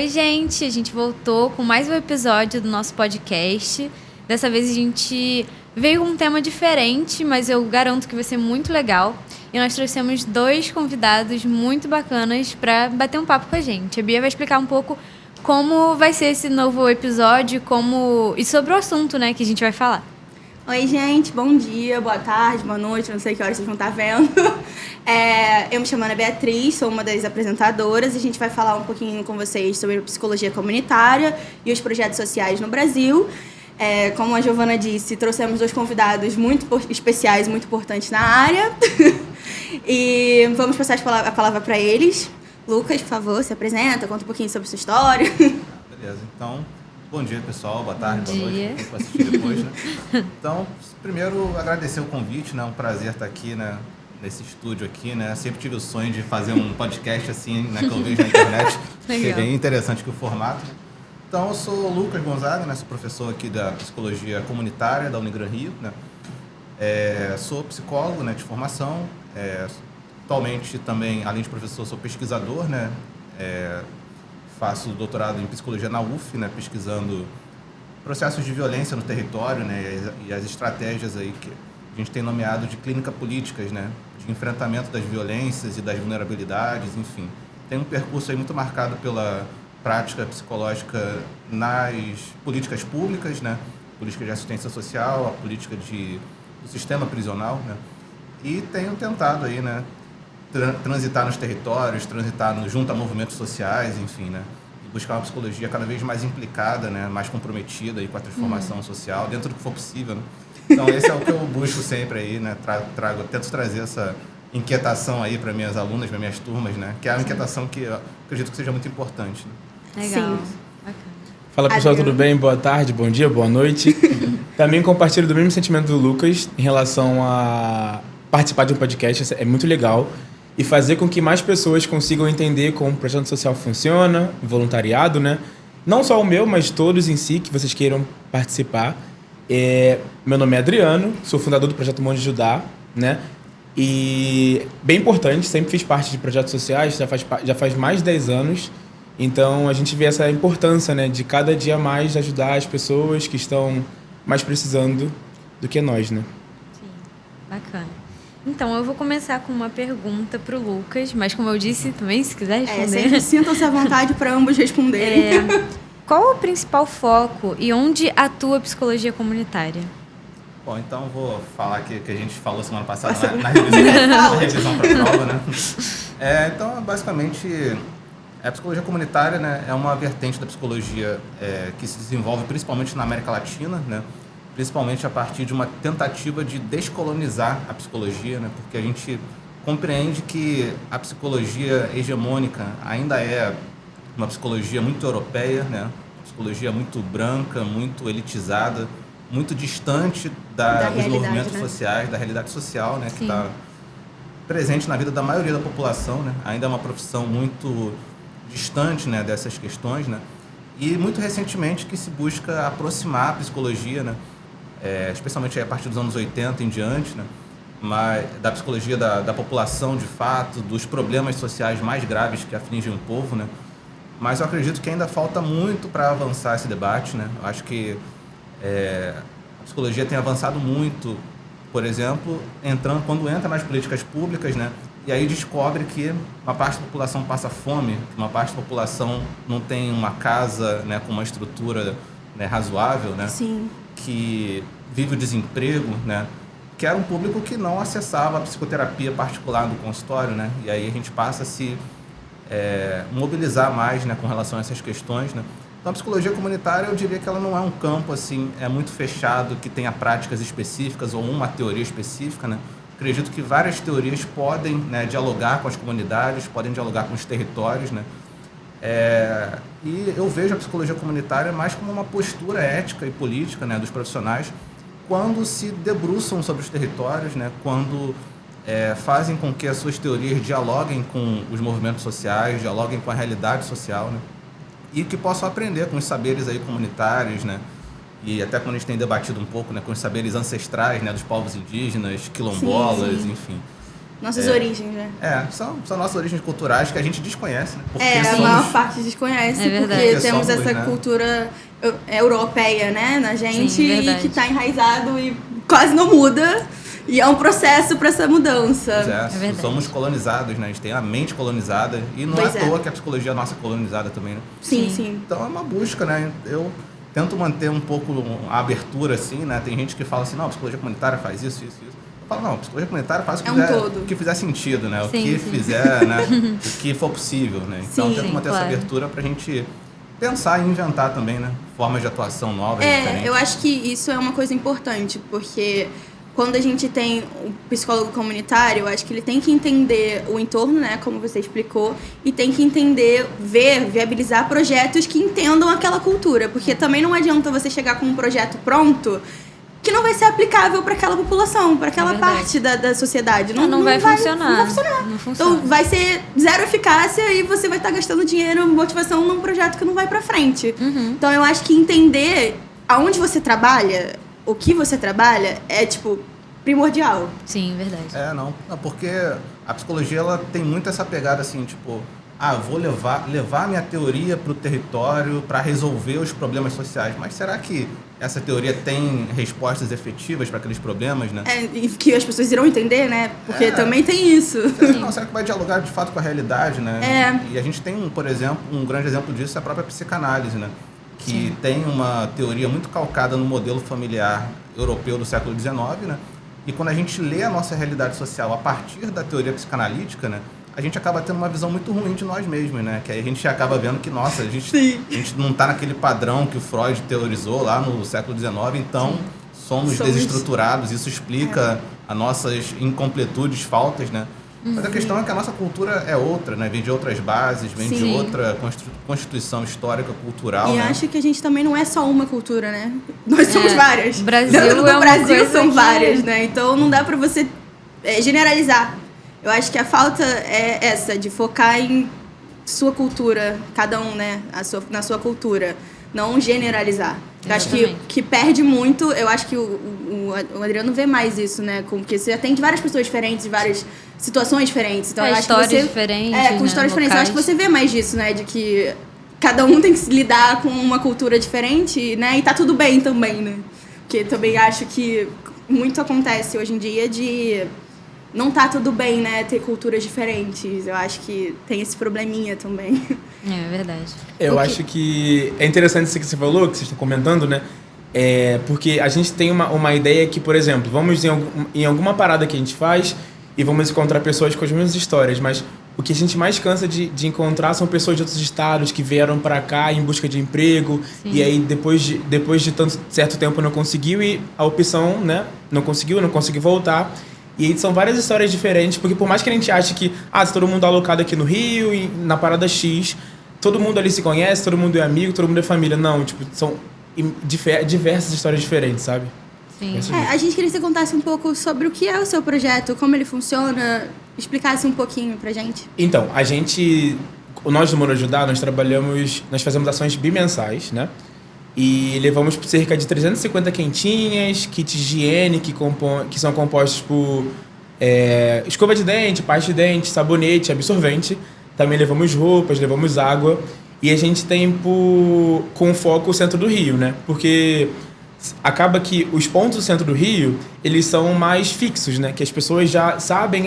gente! A gente voltou com mais um episódio do nosso podcast. Dessa vez a gente veio com um tema diferente, mas eu garanto que vai ser muito legal. E nós trouxemos 2 convidados muito bacanas para bater um papo com a gente. A Bia vai explicar um pouco como vai ser esse novo episódio e sobre o assunto, né, que a gente vai falar. Oi, gente, bom dia, boa tarde, boa noite, não sei que horas vocês vão estar vendo. Eu me chamo Ana Beatriz, sou uma das apresentadoras e a gente vai falar um pouquinho com vocês sobre psicologia comunitária e os projetos sociais no Brasil. Como a Giovana disse, trouxemos 2 convidados muito especiais, muito importantes na área. E vamos passar a palavra para eles. Lucas, por favor, se apresenta, conta um pouquinho sobre sua história. Beleza, então... Bom dia, pessoal. Boa tarde, boa noite. Quem vai assistir depois, né? Então, primeiro, agradecer o convite, né? É um prazer estar aqui, né? Nesse estúdio aqui, né? Sempre tive o sonho de fazer um podcast assim, né? Que eu vejo na internet. É bem interessante que o formato. Então, eu sou o Lucas Gonzaga, né? Sou professor aqui da Psicologia Comunitária da Unigran Rio, né? Sou psicólogo, né? De formação. Atualmente, também, além de professor, sou pesquisador, né? Faço doutorado em psicologia na UF, né, pesquisando processos de violência no território, né, e as estratégias aí que a gente tem nomeado de clínica políticas, né, de enfrentamento das violências e das vulnerabilidades, enfim. Tem um percurso aí muito marcado pela prática psicológica nas políticas públicas, né, política de assistência social, a política do sistema prisional, né, e tenho tentado aí, né, transitar nos territórios, junto a movimentos sociais, enfim, né? E buscar uma psicologia cada vez mais implicada, né? Mais comprometida aí com a transformação social, dentro do que for possível, né? Então, esse é o que eu busco sempre aí, né? Tento trazer essa inquietação aí para minhas alunas, para minhas turmas, né? Que é uma inquietação que eu acredito que seja muito importante. Né? Legal. Sim. Fala, pessoal, tudo bem? Boa tarde, bom dia, boa noite. Também compartilho do mesmo sentimento do Lucas em relação a participar de um podcast. É muito legal. E fazer com que mais pessoas consigam entender como o projeto social funciona, voluntariado, né? Não só o meu, mas todos em si que vocês queiram participar. Meu nome é Adriano, sou fundador do Projeto Monte de Judá, né? E bem importante, sempre fiz parte de projetos sociais, já faz mais de 10 anos. Então a gente vê essa importância, né, de cada dia mais ajudar as pessoas que estão mais precisando do que nós, né? Sim, bacana. Então, eu vou começar com uma pergunta para o Lucas, mas como eu disse também, se quiser responder... Sempre sintam-se à vontade para ambos responderem. Qual o principal foco e onde atua a psicologia comunitária? Bom, então vou falar que a gente falou semana passada na revisão para a prova, né? Então, basicamente, a psicologia comunitária, né, é uma vertente da psicologia que se desenvolve principalmente na América Latina, né? Principalmente a partir de uma tentativa de descolonizar a psicologia, né? Porque a gente compreende que a psicologia hegemônica ainda é uma psicologia muito europeia, né? Psicologia muito branca, muito elitizada, muito distante dos movimentos sociais, da realidade social, né? Que está presente na vida da maioria da população, né? Ainda é uma profissão muito distante, né, dessas questões, né? E muito recentemente que se busca aproximar a psicologia, né? Especialmente a partir dos anos 80 em diante, né? Mas da psicologia da população, de fato, dos problemas sociais mais graves que afligem o povo, né? Mas eu acredito que ainda falta muito para avançar esse debate, né? Eu acho que a psicologia tem avançado muito, por exemplo, quando entra nas políticas públicas, né? E aí descobre que uma parte da população passa fome, que uma parte da população não tem uma casa, né, com uma estrutura, né, razoável, né? Sim. Que vive o desemprego, né? Que era um público que não acessava a psicoterapia particular no consultório, né? E aí a gente passa a se mobilizar mais, né, com relação a essas questões, né? Então a psicologia comunitária, eu diria que ela não é um campo assim, muito fechado, que tenha práticas específicas ou uma teoria específica, né? Acredito que várias teorias podem, né, dialogar com as comunidades, podem dialogar com os territórios, né? E eu vejo a psicologia comunitária mais como uma postura ética e política, né, dos profissionais quando se debruçam sobre os territórios, né, quando fazem com que as suas teorias dialoguem com os movimentos sociais, dialoguem com a realidade social, né, e que possam aprender com os saberes aí comunitários, né, e até quando a gente tem debatido um pouco, né, com os saberes ancestrais, né, dos povos indígenas, quilombolas, enfim. Nossas origens, né? São nossas origens culturais que a gente desconhece, né? Porque a maior parte desconhece, porque temos somos, essa cultura europeia, né, na gente, e que tá enraizado e quase não muda. E é um processo para essa mudança. Somos colonizados, né? A gente tem a mente colonizada. E não é à toa que a psicologia nossa é colonizada também, né? Sim. Então é uma busca, né? Eu tento manter um pouco a abertura, assim, né? Tem gente que fala assim, não, a psicologia comunitária faz isso. Eu falo, não, a psicologia comunitária faz o que fizer sentido, né? O que fizer, né? O que for possível, né? Então tento manter essa abertura pra gente pensar e inventar também, né? Formas de atuação novas, diferentes. Eu acho que isso é uma coisa importante, porque quando a gente tem um psicólogo comunitário, eu acho que ele tem que entender o entorno, né, como você explicou, e tem que entender, viabilizar projetos que entendam aquela cultura, porque também não adianta você chegar com um projeto pronto que não vai ser aplicável para aquela população, para aquela parte da sociedade. Não vai funcionar. Não vai funcionar. Então vai ser zero eficácia e você vai estar gastando dinheiro, motivação num projeto que não vai para frente. Então eu acho que entender aonde você trabalha, o que você trabalha é, primordial. Sim, verdade. Não, porque a psicologia, ela tem muito essa pegada, assim, eu vou levar minha teoria para o território para resolver os problemas sociais. Mas será que essa teoria tem respostas efetivas para aqueles problemas, né? E que as pessoas irão entender, né? Porque também tem isso. Será que vai dialogar de fato com a realidade, né? E a gente tem, por exemplo, um grande exemplo disso é a própria psicanálise, né? Que tem uma teoria muito calcada no modelo familiar europeu do século XIX, né? E quando a gente lê a nossa realidade social a partir da teoria psicanalítica, né, a gente acaba tendo uma visão muito ruim de nós mesmos, né? Que aí a gente acaba vendo que, nossa, a gente não está naquele padrão que o Freud teorizou lá no século XIX, então somos desestruturados, isso explica as nossas incompletudes, faltas, né? Mas a questão é que a nossa cultura é outra, né? Vem de outras bases, vem de outra constituição histórica, cultural. E acho que a gente também não é só uma cultura, né? Nós somos várias. O Brasil no Brasil são várias, né? Então não dá pra você generalizar. Eu acho que a falta é essa, de focar em sua cultura, cada um, né? Na sua cultura. Não generalizar. Eu acho que perde muito. Eu acho que o Adriano vê mais isso, né? Porque você atende várias pessoas diferentes, de várias situações diferentes. Então, eu acho histórias que você, diferentes. com histórias diferentes. Eu acho que você vê mais disso, né? De que cada um tem que lidar com uma cultura diferente, né? E tá tudo bem também, né? Porque também acho que muito acontece hoje em dia de não tá tudo bem, né? Ter culturas diferentes. Eu acho que tem esse probleminha também. É verdade. Eu acho que é interessante isso que você falou, que vocês estão comentando, né? Porque a gente tem uma ideia que, por exemplo, vamos em alguma parada que a gente faz e vamos encontrar pessoas com as mesmas histórias, mas o que a gente mais cansa de encontrar são pessoas de outros estados que vieram para cá em busca de emprego. Sim. E aí depois de certo tempo não conseguiu e a opção, né? Não conseguiu voltar. E aí são várias histórias diferentes, porque por mais que a gente ache que se todo mundo é alocado aqui no Rio, e na parada X, todo mundo ali se conhece, todo mundo é amigo, todo mundo é família. Não, são diversas histórias diferentes, sabe? Sim. A gente queria que você contasse um pouco sobre o que é o seu projeto, como ele funciona, explicasse um pouquinho pra gente. Então, nós do Mono Ajudar, nós fazemos ações bimensais, né? E levamos cerca de 350 quentinhas, kits de higiene que são compostos por escova de dente, pasta de dente, sabonete, absorvente. Também levamos roupas, levamos água. E a gente tem com foco o centro do Rio, né? Porque acaba que os pontos do centro do Rio, eles são mais fixos, né? Que as pessoas já sabem,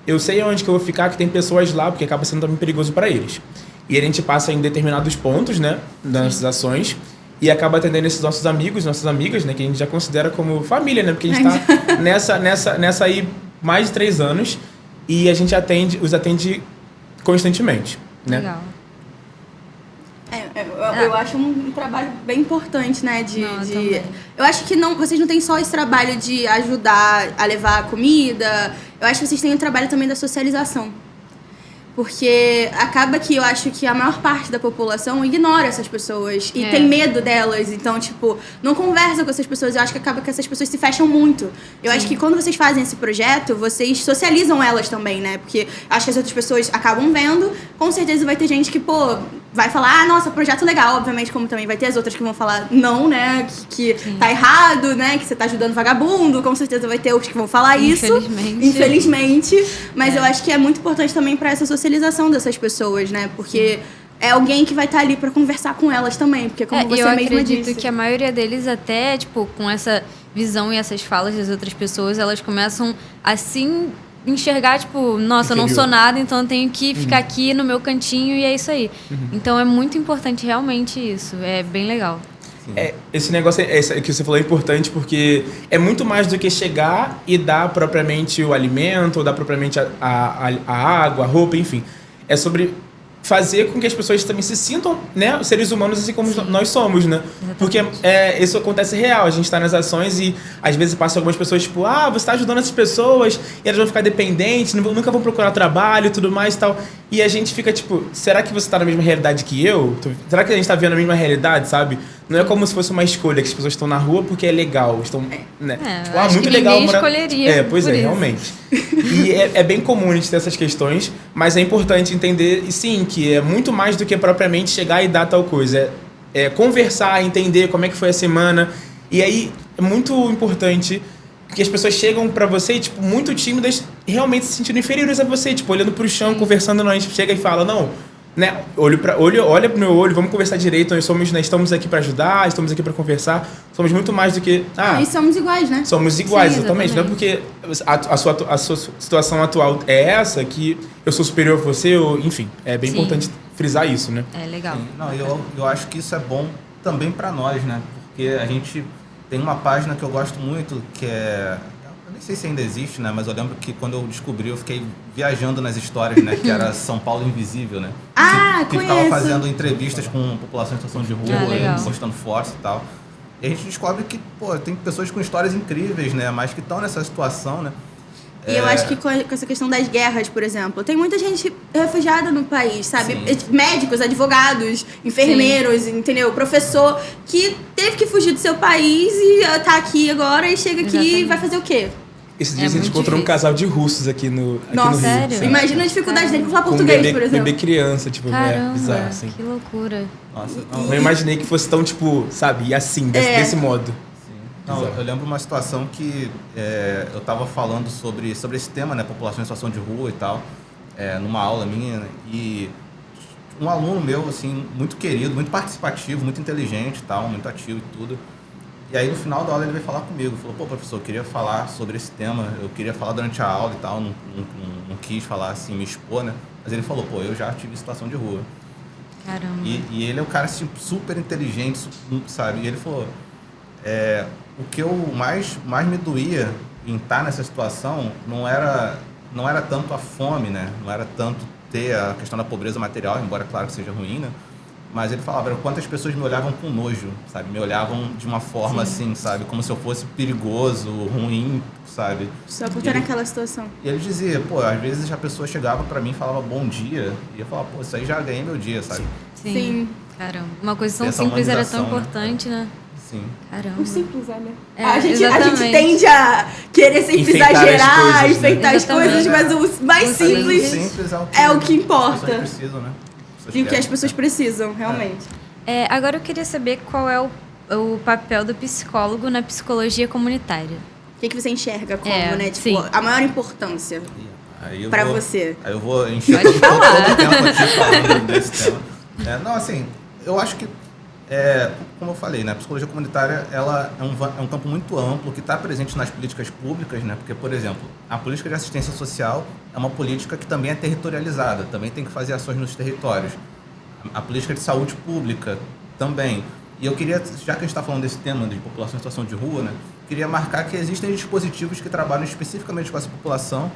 eu sei onde que eu vou ficar, que tem pessoas lá, porque acaba sendo também perigoso para eles. E a gente passa em determinados pontos, né? Das nossas ações. E acaba atendendo esses nossos amigos, nossas amigas, né? Que a gente já considera como família, né? Porque a gente tá nessa aí mais de 3 anos e a gente os atende constantemente, né? Legal. Eu acho um trabalho bem importante, né? Eu acho que vocês não têm só esse trabalho de ajudar a levar a comida. Eu acho que vocês têm o trabalho também da socialização. Porque acaba que eu acho que a maior parte da população ignora essas pessoas e tem medo delas. Então, não conversa com essas pessoas. Eu acho que acaba que essas pessoas se fecham muito. Eu acho que quando vocês fazem esse projeto, vocês socializam elas também, né? Porque acho que as outras pessoas acabam vendo. Com certeza vai ter gente que, vai falar, nossa, projeto legal, obviamente, como também vai ter as outras que vão falar não, né, que tá errado, né, que você tá ajudando vagabundo, com certeza vai ter outros que vão falar infelizmente, mas eu acho que é muito importante também pra essa socialização dessas pessoas, né, porque é alguém que vai estar ali pra conversar com elas também, porque como você mesma disse. Eu acredito que a maioria deles até, tipo, com essa visão e essas falas das outras pessoas, elas começam assim enxergar, tipo, nossa, eu não sou nada, então eu tenho que ficar aqui no meu cantinho e é isso aí. Então é muito importante realmente isso, é bem legal. Esse negócio que você falou é importante porque é muito mais do que chegar e dar propriamente o alimento, ou dar propriamente a água, a roupa, enfim. É sobre fazer com que as pessoas também se sintam, né, seres humanos assim como nós somos, né? Exatamente. Porque isso acontece real, a gente tá nas ações e às vezes passa algumas pessoas tipo, você tá ajudando essas pessoas e elas vão ficar dependentes, nunca vão procurar trabalho e tudo mais e tal. E a gente fica tipo, será que você tá na mesma realidade que eu? Será que a gente tá vendo a mesma realidade, sabe? Não é como se fosse uma escolha, que as pessoas estão na rua porque é legal, estão, né? Acho muito que legal ninguém escolheria. Pois é, isso. Realmente. E é bem comum a gente ter essas questões, mas é importante entender, e sim, que é muito mais do que propriamente chegar e dar tal coisa. É conversar, entender como é que foi a semana. E aí é muito importante que as pessoas chegam pra você, tipo, muito tímidas, realmente se sentindo inferiores a você, tipo, olhando pro chão, conversando, não, a gente chega e fala, não, né, olha pro meu olho, vamos conversar direito, nós estamos aqui pra ajudar, estamos aqui pra conversar, somos muito mais do que... E somos iguais, né? Somos iguais, sim, exatamente. Não é porque a sua situação atual é essa, que eu sou superior a você, ou, enfim, é bem importante frisar isso, né? É legal. Sim. Não, eu acho que isso é bom também pra nós, né? Porque a gente tem uma página que eu gosto muito, que é... Eu nem sei se ainda existe, né? Mas eu lembro que quando eu descobri, eu fiquei viajando nas histórias, né? Que era São Paulo Invisível, né? Que ficava fazendo entrevistas com população em situação de rua, postando fotos e tal. E a gente descobre que, tem pessoas com histórias incríveis, né? Mas que estão nessa situação, né? E eu acho que com essa questão das guerras, por exemplo, tem muita gente refugiada no país, sabe? Sim. Médicos, advogados, enfermeiros, entendeu? Professor que teve que fugir do seu país e tá aqui agora e chega aqui e vai fazer o quê? Esses dias a gente encontrou um casal de russos aqui no Rio. Sério? Imagina a dificuldade dele pra falar português, por exemplo. Bebê criança, tipo, caramba, bizarro, assim. Que loucura. Nossa, não imaginei que fosse tão, tipo, sabe, assim, desse modo. Não, eu lembro uma situação que eu estava falando sobre esse tema, né, população em situação de rua e tal, numa aula minha, né, e um aluno meu, assim, muito querido, muito participativo, muito inteligente e tal, muito ativo e tudo. E aí no final da aula ele veio falar comigo, falou, professor, eu queria falar sobre esse tema, eu queria falar durante a aula e tal, não quis falar assim, me expor, né, mas ele falou, eu já tive situação de rua. Caramba. E ele é um cara, assim, super inteligente, sabe, e ele falou, o que eu mais me doía em estar nessa situação não era tanto a fome, né? Não era tanto ter a questão da pobreza material, embora claro que seja ruim, né? Mas ele falava, quantas pessoas me olhavam com nojo, sabe? Me olhavam de uma forma assim, sabe? Como se eu fosse perigoso, ruim, sabe? Só por estar naquela situação. E ele dizia, às vezes a pessoa chegava pra mim e falava bom dia, e eu falava, isso aí já ganhei meu dia, sabe? Sim. Caramba. Uma coisa tão simples era tão importante, né? Sim. Caramba. O simples, né? A gente tende a querer sempre exagerar, enfeitar as coisas, mas o mais simples é o que importa. As pessoas precisam, né? E o que as pessoas precisam, realmente. Agora eu queria saber qual é o papel do psicólogo na psicologia comunitária. O que você enxerga como, né? Tipo, a maior importância pra você. Aí eu vou encher todo o tempo aqui falando desse tema. Não, assim, eu acho que como eu falei, né, a psicologia comunitária ela é um campo muito amplo que está presente nas políticas públicas, né, porque, por exemplo, a política de assistência social é uma política que também é territorializada, também tem que fazer ações nos territórios. A política de saúde pública também. E eu queria, já que a gente está falando desse tema de população em situação de rua, né, queria marcar que existem dispositivos que trabalham especificamente com essa população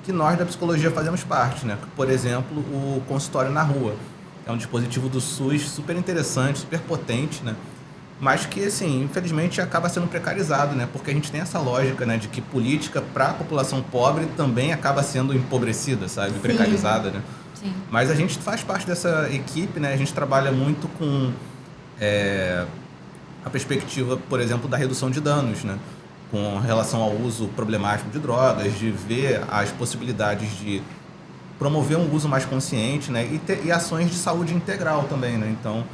que nós da psicologia fazemos parte, né, por exemplo, o consultório na rua. É um dispositivo do SUS super interessante, super potente, né? Mas que, assim, infelizmente acaba sendo precarizado, né? Porque a gente tem essa lógica, né? De que política para a população pobre também acaba sendo empobrecida, sabe? Sim. Precarizada, né? Sim. Mas a gente faz parte dessa equipe, né? A gente trabalha muito com a perspectiva, por exemplo, da redução de danos, né? Com relação ao uso problemático de drogas, de ver as possibilidades de promover um uso mais consciente, né? E ações de saúde integral também, né? Então,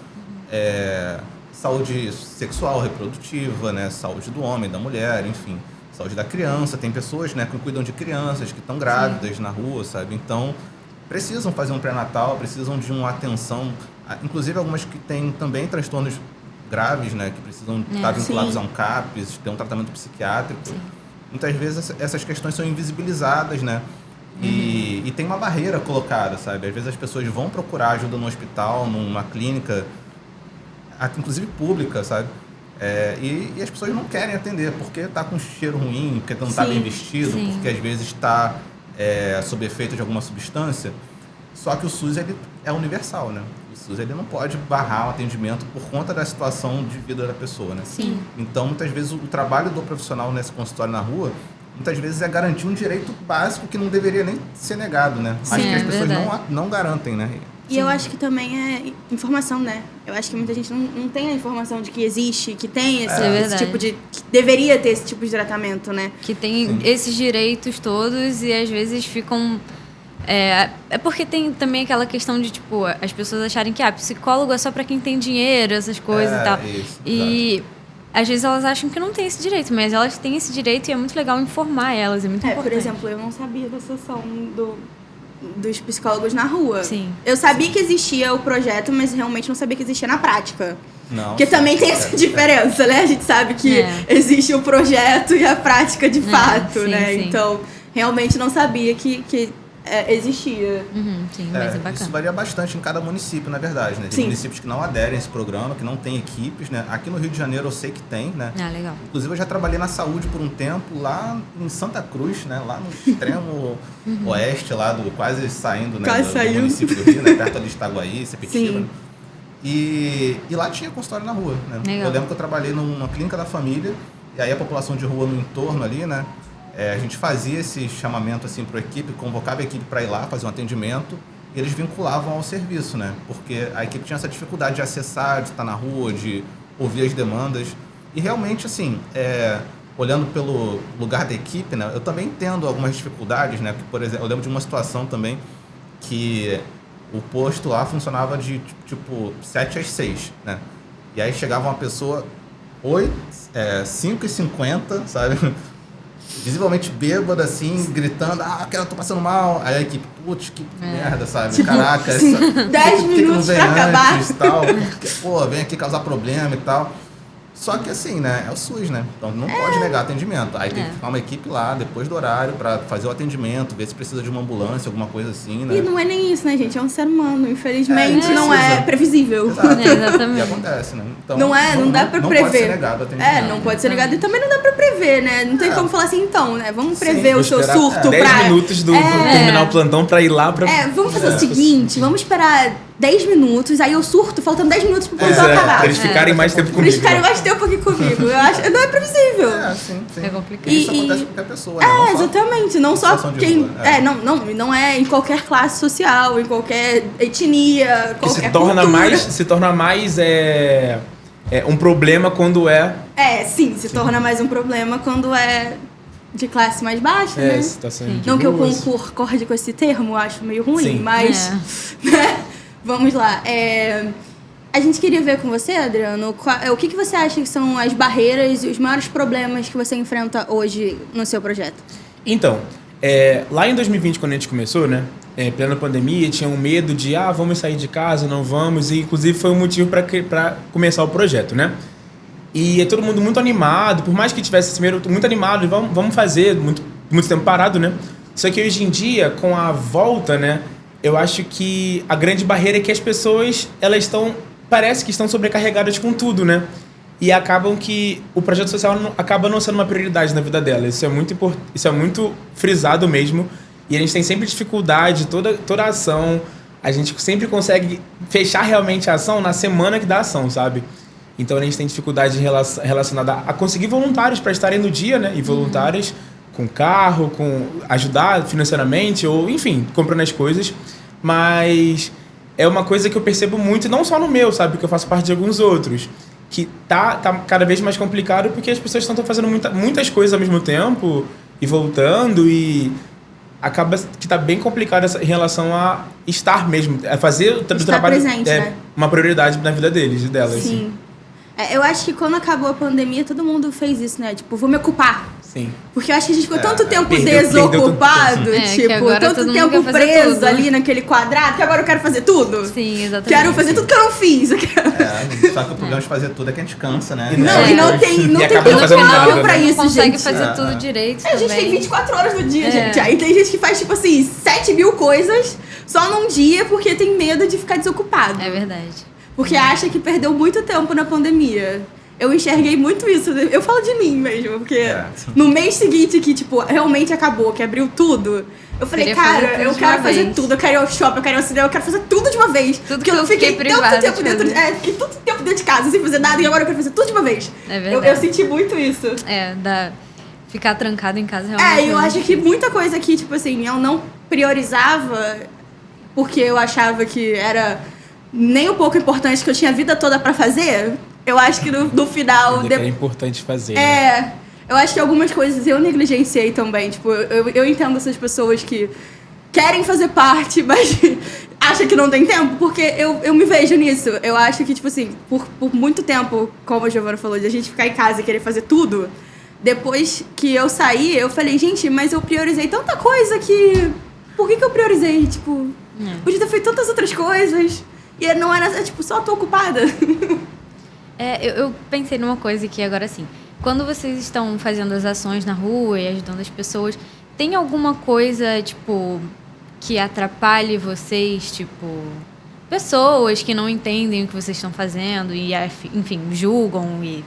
saúde sexual, reprodutiva, né? Saúde do homem, da mulher, enfim. Saúde da criança. Tem pessoas, né, que cuidam de crianças que estão grávidas na rua, sabe? Então, precisam fazer um pré-natal, precisam de uma atenção. Inclusive, algumas que têm também transtornos graves, né? Que precisam estar vinculados a um CAPS, ter um tratamento psiquiátrico. Sim. Muitas vezes essas questões são invisibilizadas, né? E tem uma barreira colocada, sabe? Às vezes as pessoas vão procurar ajuda no hospital, numa clínica, inclusive pública, sabe? E as pessoas não querem atender porque está com cheiro ruim, porque não está bem vestido, porque às vezes está sob efeito de alguma substância. Só que o SUS ele é universal, né? O SUS ele não pode barrar o atendimento por conta da situação de vida da pessoa, né? Sim. Então, muitas vezes, o trabalho do profissional nesse consultório na rua, muitas vezes é garantir um direito básico que não deveria nem ser negado, né? Mas que as pessoas não garantem, né? E eu acho que também é informação, né? Eu acho que muita gente não tem a informação de que existe, que tem esse tipo de... que deveria ter esse tipo de tratamento, né? Que tem esses direitos todos e às vezes ficam... É porque tem também aquela questão de, tipo, as pessoas acharem que psicólogo é só pra quem tem dinheiro, essas coisas e tal. Isso, e às vezes elas acham que não tem esse direito, mas elas têm esse direito e é muito legal informar elas, é muito importante. Por exemplo, eu não sabia da sessão dos psicólogos na rua. Sim. Eu sabia que existia o projeto, mas realmente não sabia que existia na prática. Não. Porque também tem essa diferença, né? A gente sabe que existe o projeto e a prática de fato, né? Sim. Então, realmente não sabia que existia. Sim, mas é bacana. Isso varia bastante em cada município, na verdade, né? Tem municípios que não aderem a esse programa, que não tem equipes, né? Aqui no Rio de Janeiro eu sei que tem, né? Legal. Inclusive eu já trabalhei na saúde por um tempo lá em Santa Cruz, né? Lá no extremo oeste, lá quase saindo, né? Do município do Rio, né? Perto de Itaguaí, Sepetiba. Né? E lá tinha consultório na rua, né? Legal. Eu lembro que eu trabalhei numa clínica da família, e aí a população de rua no entorno ali, né? A gente fazia esse chamamento assim para a equipe, convocava a equipe para ir lá fazer um atendimento e eles vinculavam ao serviço, né? Porque a equipe tinha essa dificuldade de acessar, de estar na rua, de ouvir as demandas. E realmente, assim, olhando pelo lugar da equipe, né? Eu também entendo algumas dificuldades, né? Porque, por exemplo, eu lembro de uma situação também que o posto lá funcionava de, tipo, 7 às 6, né? E aí chegava uma pessoa 5h50, sabe? Visivelmente bêbada, assim, gritando, eu tô passando mal. Aí a equipe, putz, que merda, sabe? Tipo, caraca, 10 minutos pra acabar. Antes, tal, porque, vem aqui causar problema e tal. Só que assim, né, é o SUS, né? Então não pode negar atendimento. Aí tem que ficar uma equipe lá, depois do horário, pra fazer o atendimento, ver se precisa de uma ambulância, alguma coisa assim, né? E não é nem isso, né, gente? É um ser humano. Infelizmente, não é previsível. Exatamente. E acontece, né? Então, não dá pra prever. Não pode ser negado o atendimento. Não pode ser negado. E também não dá pra prever, né? Não tem como falar assim, então, né? Vamos prever o seu surto 10 minutos do terminar o plantão pra ir lá pra... vamos fazer o seguinte, vamos esperar 10 minutos, aí eu surto, faltando 10 minutos pro plantão acabar. Pra eles ficarem mais tempo comigo. Pra eles ficarem mais tempo aqui comigo. Eu acho, não é previsível. Sim. É complicado. Isso acontece com qualquer pessoa, né? Não só exatamente. Não só quem... rua, não é em qualquer classe social, em qualquer etnia, qualquer se torna mais um problema quando se torna mais um problema quando é de classe mais baixa, né? Situação de não que eu concorde com esse termo, eu acho meio ruim, mas... Né? Vamos lá. A gente queria ver com você, Adriano, o que você acha que são as barreiras e os maiores problemas que você enfrenta hoje no seu projeto? Então, lá em 2020, quando a gente começou, né? Plena pandemia, tinha um medo de, vamos sair de casa, não vamos, e inclusive foi um motivo para começar o projeto, né? E todo mundo muito animado, por mais que tivesse esse medo, muito animado, vamos fazer, muito tempo parado, né? Só que hoje em dia, com a volta, né? Eu acho que a grande barreira é que as pessoas, parece que estão sobrecarregadas com tudo, né? E acabam que o projeto social acaba não sendo uma prioridade na vida delas. Isso é muito frisado mesmo. E a gente tem sempre dificuldade, toda a ação, a gente sempre consegue fechar realmente a ação na semana que dá a ação, sabe? Então a gente tem dificuldade relacionada a conseguir voluntários para estarem no dia, né? E voluntários com carro, com ajudar financeiramente, ou enfim, comprando as coisas. Mas é uma coisa que eu percebo muito, não só no meu, sabe? Porque eu faço parte de alguns outros. Que tá cada vez mais complicado porque as pessoas estão fazendo muitas coisas ao mesmo tempo e voltando e acaba que tá bem complicado em relação a estar mesmo, a fazer o trabalho presente, né? uma prioridade na vida deles e delas. Sim. Eu acho que quando acabou a pandemia, todo mundo fez isso, né? Tipo, vou me ocupar. Sim. Porque eu acho que a gente ficou tanto tempo perdeu desocupado, que agora todo tanto mundo tempo quer fazer preso tudo. ali naquele quadrado, que agora eu quero fazer tudo. Sim, exatamente. Quero fazer tudo que eu não fiz. Só que o problema de fazer tudo é que a gente cansa, né? E não tem acaba tempo fazendo nada, não pra né? isso, não consegue gente. fazer tudo direito A gente também. tem 24 horas no dia, gente. Aí tem gente que faz, tipo assim, 7 mil coisas só num dia porque tem medo de ficar desocupado. É verdade. Porque acha que perdeu muito tempo na pandemia. Eu enxerguei muito isso. Eu falo de mim mesmo, porque no mês seguinte que, tipo, realmente acabou, que abriu tudo, eu falei, Queria fazer cara, tudo eu de quero uma fazer vez. tudo. Eu quero ir ao shopping, eu quero ir ao cinema, eu quero fazer tudo de uma vez. Tudo porque que eu eu fiquei fiquei tanto privada tempo de dentro fazer. fiquei tanto tempo dentro de casa sem fazer nada e agora eu quero fazer tudo de uma vez. É verdade. Eu senti muito isso. Ficar trancado em casa realmente. Eu acho que muita coisa que, tipo assim, eu não priorizava porque eu achava que era nem um pouco importante, que eu tinha a vida toda pra fazer. Eu acho que no final... É importante fazer. Né? Eu acho que algumas coisas eu negligenciei também. Tipo, eu entendo essas pessoas que querem fazer parte, mas acham que não tem tempo, porque eu me vejo nisso. Eu acho que, tipo assim, por muito tempo, como a Giovana falou, de a gente ficar em casa e querer fazer tudo, depois que eu saí, eu falei, gente, mas eu priorizei tanta coisa que... Por que eu priorizei? Tipo, podia ter feito tantas outras coisas. E não era, tipo, só tô ocupada. Eu pensei numa coisa que agora sim. Quando vocês estão fazendo as ações na rua e ajudando as pessoas, tem alguma coisa, tipo, que atrapalhe vocês, tipo, pessoas que não entendem o que vocês estão fazendo e, enfim, julgam e...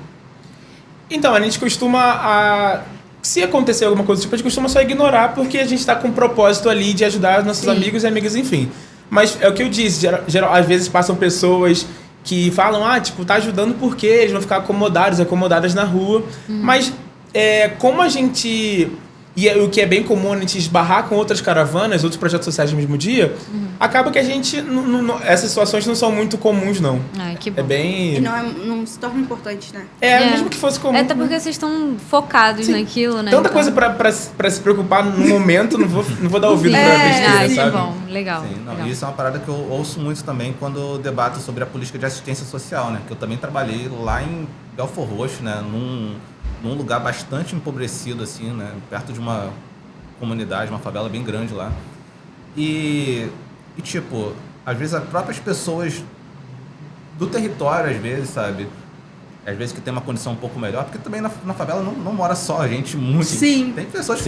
Então, a gente costuma... Se acontecer alguma coisa tipo, a gente costuma só ignorar porque a gente está com um propósito ali de ajudar nossos amigos e amigas, enfim. Mas é o que eu disse, às vezes passam pessoas que falam, tipo, tá ajudando porque eles vão ficar acomodadas na rua. Mas como a gente... E o que é bem comum a gente esbarrar com outras caravanas, outros projetos sociais no mesmo dia, acaba que a gente... essas situações não são muito comuns, não. Que bom. É bem... E não se torna importante, né? Mesmo que fosse comum. Até porque vocês estão focados naquilo, né? Tanta coisa pra se preocupar no momento, não vou dar ouvido pra besteira, que sabe? bom, legal. Sim, legal. Isso é uma parada que eu ouço muito também quando eu debato sobre a política de assistência social, né? Que eu também trabalhei lá em Belford Roxo, né? Num lugar bastante empobrecido, assim, né? Perto de uma comunidade, uma favela bem grande lá. E tipo, às vezes as próprias pessoas do território, às vezes, sabe? Às vezes que tem uma condição um pouco melhor, porque também na favela não mora só gente muito... Sim. Tem pessoas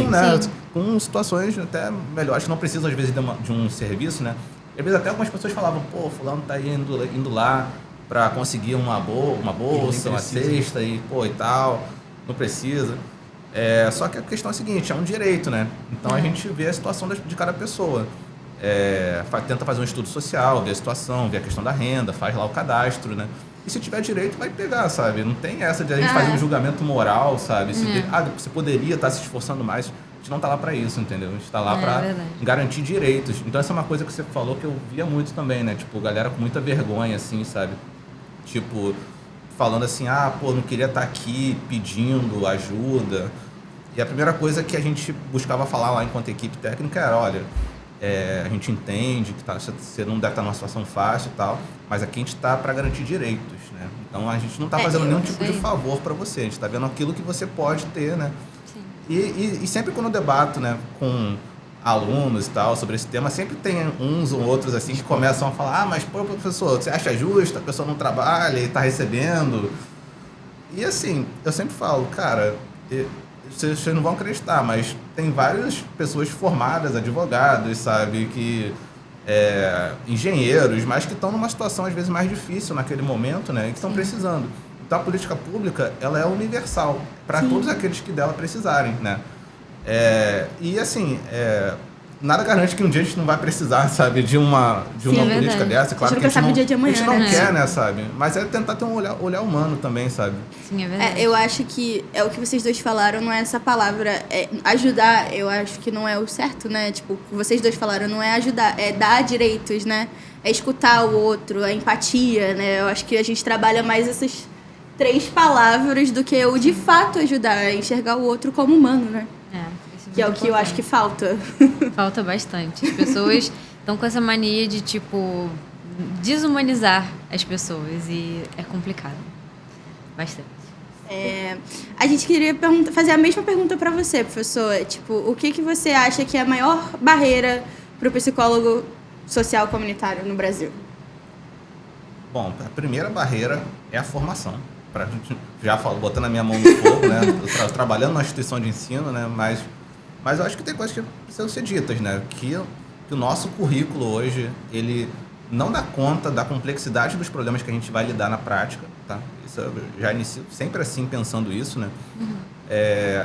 com situações até melhores, que não precisam, às vezes, de um serviço, né? Às vezes até algumas pessoas falavam, pô, fulano tá indo lá para conseguir uma bolsa, uma cesta e tal, não precisa. Só que a questão é a seguinte, é um direito, né? Então a gente vê a situação de cada pessoa. Tenta fazer um estudo social, ver a situação, ver a questão da renda, faz lá o cadastro, né? E se tiver direito, vai pegar, sabe? Não tem essa de a gente fazer um julgamento moral, sabe? Você poderia estar se esforçando mais. A gente não tá lá para isso, entendeu? A gente tá lá para garantir direitos. Então essa é uma coisa que você falou que eu via muito também, né? Tipo, galera com muita vergonha, assim, sabe? Tipo, falando assim, não queria estar aqui pedindo ajuda. E a primeira coisa que a gente buscava falar lá enquanto equipe técnica era, olha, a gente entende que você não deve estar numa situação fácil e tal, mas aqui a gente está para garantir direitos, né? Então a gente não está fazendo nenhum tipo de favor para você, a gente está vendo aquilo que você pode ter, né? Sim. E sempre quando eu debato, né, com alunos e tal sobre esse tema, sempre tem uns ou outros assim que começam a falar, mas pô, professor, você acha justo? A pessoa não trabalha e está recebendo? E assim, eu sempre falo, cara, vocês não vão acreditar, mas tem várias pessoas formadas, advogados, sabe, que engenheiros, mas que estão numa situação às vezes mais difícil naquele momento, né, e que estão precisando. Então a política pública, ela é universal para todos aqueles que dela precisarem, né. E assim, nada garante que um dia a gente não vai precisar, sabe, de uma política dessa. Claro que a gente não quer, né, sabe? Mas é tentar ter um olhar humano também, sabe? Sim, é verdade. Eu acho que o que vocês dois falaram, não é essa palavra. Ajudar, eu acho que não é o certo, né? Tipo, o que vocês dois falaram, não é ajudar, é dar direitos, né? É escutar o outro, a empatia, né? Eu acho que a gente trabalha mais essas 3 palavras do que o de fato ajudar, é enxergar o outro como humano, né? Que é o que eu acho que falta. Falta bastante. As pessoas estão com essa mania de, tipo, desumanizar as pessoas e é complicado. Bastante. A gente queria fazer a mesma pergunta para você, professor. Tipo, o que você acha que é a maior barreira para o psicólogo social comunitário no Brasil? Bom, a primeira barreira é a formação. Já falo, botando a minha mão no fogo, né? Eu trabalhando numa instituição de ensino, né? Mas eu acho que tem coisas que precisam ser ditas, né? Que o nosso currículo hoje, ele não dá conta da complexidade dos problemas que a gente vai lidar na prática, tá? Isso eu já inicio sempre assim, pensando isso, né?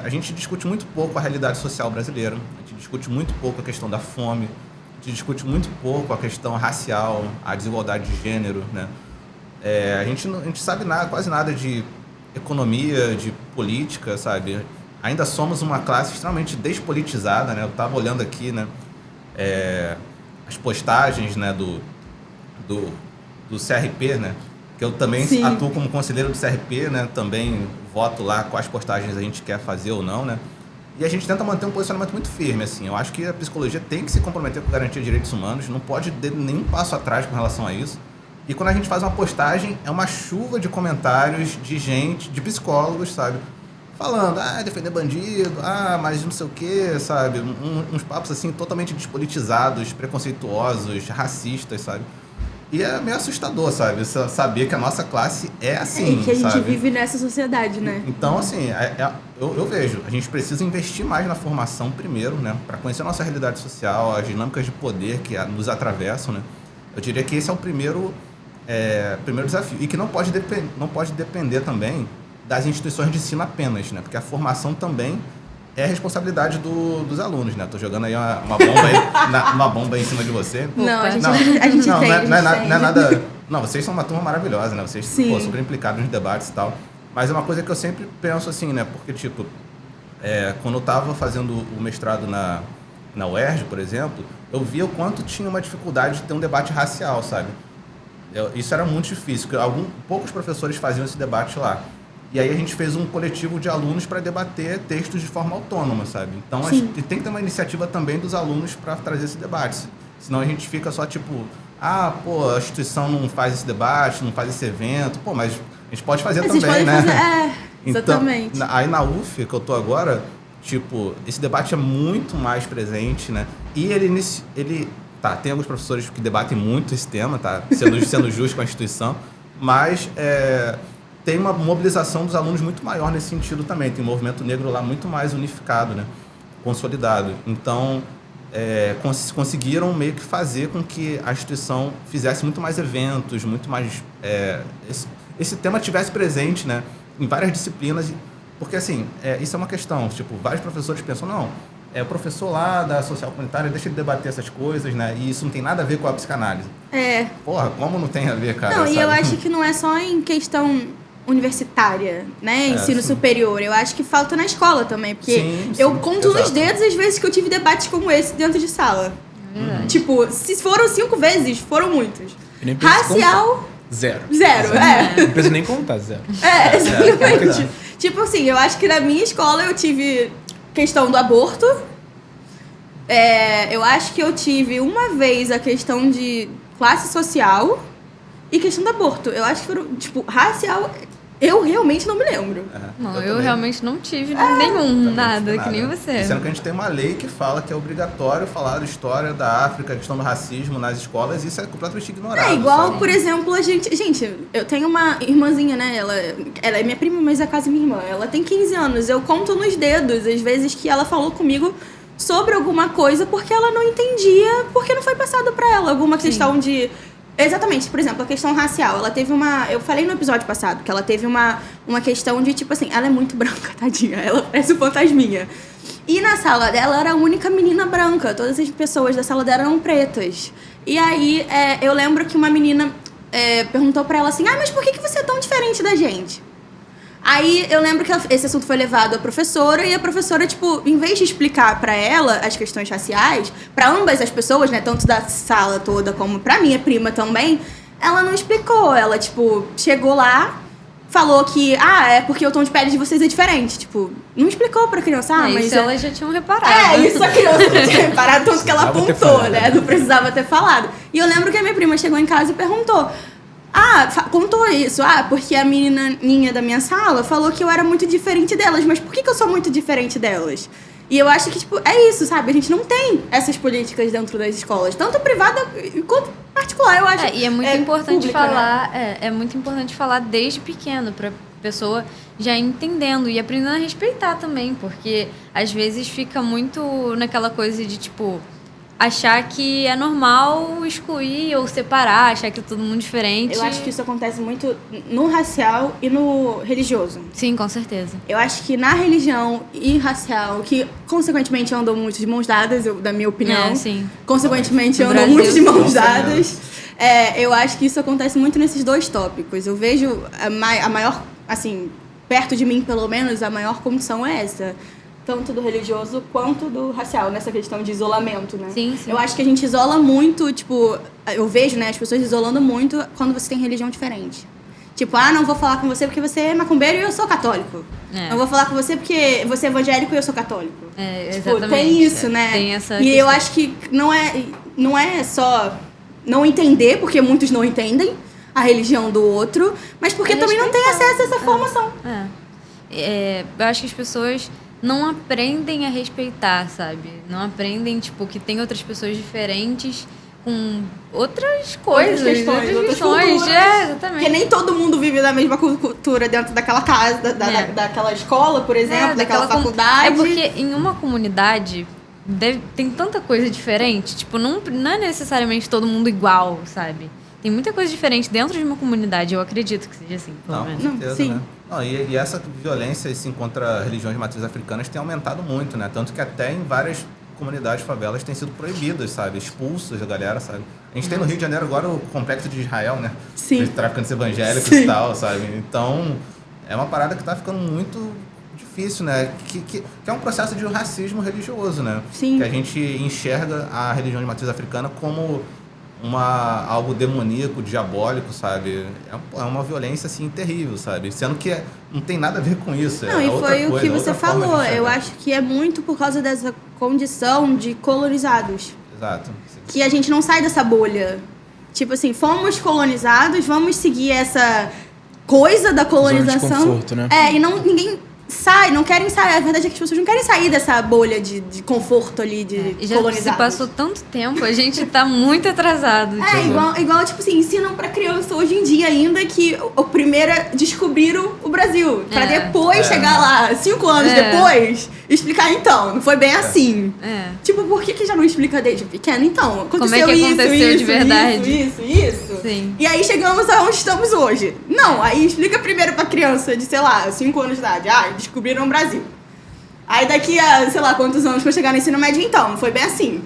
A gente discute muito pouco a realidade social brasileira, a gente discute muito pouco a questão da fome, a gente discute muito pouco a questão racial, a desigualdade de gênero, né? A gente sabe quase nada de economia, de política, sabe? Ainda somos uma classe extremamente despolitizada, né? Eu estava olhando aqui, né? As postagens, né? do CRP, né? Que eu também atuo como conselheiro do CRP, né? Também voto lá quais postagens a gente quer fazer ou não, né? E a gente tenta manter um posicionamento muito firme, assim. Eu acho que a psicologia tem que se comprometer com a garantia de direitos humanos, não pode dar nenhum passo atrás com relação a isso. E quando a gente faz uma postagem, é uma chuva de comentários de gente, de psicólogos, sabe? Falando, defender bandido, mas não sei o quê, sabe? Uns papos, assim, totalmente despolitizados, preconceituosos, racistas, sabe? E é meio assustador, sabe? Saber que a nossa classe é assim, que a gente sabe? vive nessa sociedade, né? Então, assim, eu vejo, a gente precisa investir mais na formação primeiro, né? Para conhecer a nossa realidade social, as dinâmicas de poder que nos atravessam, né? Eu diria que esse é o primeiro desafio. E que não pode depender também das instituições de ensino apenas, né? Porque a formação também é responsabilidade dos alunos, né? Tô jogando aí uma bomba aí, uma bomba aí em cima de você. Não, a gente não tem. é nada. Não, vocês são uma turma maravilhosa, né? Vocês Sim. Super implicados nos debates e tal. Mas é uma coisa que eu sempre penso assim, né? Porque, tipo, quando eu tava fazendo o mestrado na UERJ, por exemplo, eu via o quanto tinha uma dificuldade de ter um debate racial, sabe? Isso era muito difícil, porque poucos professores faziam esse debate lá. E aí a gente fez um coletivo de alunos para debater textos de forma autônoma, sabe? Então, a gente tem que ter uma iniciativa também dos alunos para trazer esse debate. Senão a gente fica só tipo, a instituição não faz esse debate, não faz esse evento. Pô, mas a gente pode fazer também, né? Exatamente. Então, aí na UF, que eu tô agora, tipo, esse debate é muito mais presente, né? E tem alguns professores que debatem muito esse tema, tá? Sendo justo com a instituição, mas tem uma mobilização dos alunos muito maior nesse sentido também. Tem um movimento negro lá muito mais unificado, né? Consolidado. Então, conseguiram meio que fazer com que a instituição fizesse muito mais eventos, muito mais... esse tema tivesse presente, né? Em várias disciplinas. Porque, assim, isso é uma questão. Tipo, vários professores pensam, não, o professor lá da social comunitária deixa de debater essas coisas, né? E isso não tem nada a ver com a psicanálise. Porra, como não tem a ver, cara? Não, sabe? e eu acho que não é só em questão universitária, né? Ensino superior. Eu acho que falta na escola também, porque eu conto nos dedos as vezes que eu tive debates como esse dentro de sala. Tipo, se foram 5 vezes, foram muitos. Racial... Zero. Não preciso nem contar, zero. Exatamente. Tipo assim, eu acho que na minha escola eu tive questão do aborto. Eu acho que eu tive uma vez a questão de classe social e questão do aborto. Eu acho que foram, tipo, racial... Eu realmente não me lembro. Não, eu realmente não tive nenhum, nada, que nem você. Sendo que a gente tem uma lei que fala que é obrigatório falar da história da África, a questão do racismo nas escolas, e isso é completamente ignorado. Igual, sabe? por exemplo, a gente... Gente, eu tenho uma irmãzinha, né? Ela é minha prima, mas é quase minha irmã. Ela tem 15 anos. Eu conto nos dedos, às vezes, que ela falou comigo sobre alguma coisa porque ela não entendia, porque não foi passado pra ela. Alguma questão de... Exatamente, por exemplo, a questão racial. Ela teve uma... Eu falei no episódio passado que ela teve uma questão de, tipo assim, ela é muito branca, tadinha. Ela parece um fantasminha. E na sala dela era a única menina branca. Todas as pessoas da sala dela eram pretas. E aí, eu lembro que uma menina perguntou pra ela assim, mas por que você é tão diferente da gente? Aí eu lembro que esse assunto foi levado à professora e a professora, tipo, em vez de explicar pra ela as questões raciais, pra ambas as pessoas, né, tanto da sala toda como pra minha prima também, ela não explicou. Ela, tipo, chegou lá, falou que, é porque o tom de pele de vocês é diferente. Tipo, não explicou pra criança, mas... Isso elas já tinham reparado. Isso a criança já tinha reparado, tanto que ela apontou, né? Não precisava ter falado. E eu lembro que a minha prima chegou em casa e perguntou... contou isso. Porque a menininha da minha sala falou que eu era muito diferente delas. Mas por que eu sou muito diferente delas? E eu acho que, tipo, é isso, sabe? A gente não tem essas políticas dentro das escolas. Tanto privada quanto particular, eu acho. E é muito importante pública, falar... né? É muito importante falar desde pequeno, pra pessoa já entendendo e aprendendo a respeitar também. Porque, às vezes, fica muito naquela coisa de, tipo... achar que é normal excluir ou separar, achar que é todo mundo diferente. Eu acho que isso acontece muito no racial e no religioso. Sim, com certeza. Eu acho que na religião e racial, que consequentemente andam muito de mãos dadas, da minha opinião. Sim. Consequentemente No andam Brasil, muito de mãos sim. dadas. Eu acho que isso acontece muito nesses dois tópicos. Eu vejo a maior, assim, perto de mim pelo menos, a maior condição é essa. Tanto do religioso quanto do racial, nessa questão de isolamento, né? Sim. Eu acho que a gente isola muito, tipo... Eu vejo, né, as pessoas isolando muito quando você tem religião diferente. Tipo, não vou falar com você porque você é macumbeiro e eu sou católico. Não vou falar com você porque você é evangélico e eu sou católico. Exatamente. Tem isso, né? Tem essa e questão. eu acho que não é só não entender, porque muitos não entendem a religião do outro, mas porque também não tem acesso a essa formação. Eu acho que as pessoas não aprendem a respeitar, sabe? Não aprendem, tipo, que tem outras pessoas diferentes com outras coisas, outras questões. Exatamente. Porque nem todo mundo vive da mesma cultura dentro daquela casa, daquela escola, por exemplo, daquela faculdade. É porque em uma comunidade tem tanta coisa diferente, tipo, não é necessariamente todo mundo igual, sabe? Tem muita coisa diferente dentro de uma comunidade, eu acredito que seja assim, pelo menos. Com certeza, sim. né? E essa violência assim, contra religiões de matriz africanas tem aumentado muito, né? Tanto que até em várias comunidades, favelas, têm sido proibidas, sabe? Expulsas da galera, sabe? A gente tem no Rio de Janeiro agora o Complexo de Israel, né? Sim. De traficantes evangélicos e tal, sabe? Então, é uma parada que tá ficando muito difícil, né? Que é um processo de racismo religioso, né? Sim. Que a gente enxerga a religião de matriz africana como algo demoníaco, diabólico, sabe? É uma violência, assim, terrível, sabe? Sendo que não tem nada a ver com isso. Não, e foi o que você falou. Eu acho que é muito por causa dessa condição de colonizados. Exato. Que a gente não sai dessa bolha. Tipo assim, fomos colonizados, vamos seguir essa coisa da colonização. Zona de conforto, né? E ninguém sai, não querem sair. A verdade é que as pessoas não querem sair dessa bolha de conforto ali, de E já colonizados. se passou tanto tempo, a gente tá muito atrasado. Igual, tipo assim, ensinam pra criança hoje em dia ainda que o primeiro descobriram o Brasil. Pra depois chegar lá, 5 anos depois, explicar, então, não foi bem assim. Tipo, por que já não explica desde pequeno? Então, aconteceu como é que aconteceu de verdade? Isso. Sim. E aí chegamos aonde estamos hoje. Não, aí explica primeiro pra criança de, sei lá, 5 anos de idade. Descobriram o Brasil. Aí daqui a, sei lá, quantos anos pra chegar no ensino médio, então, não foi bem assim.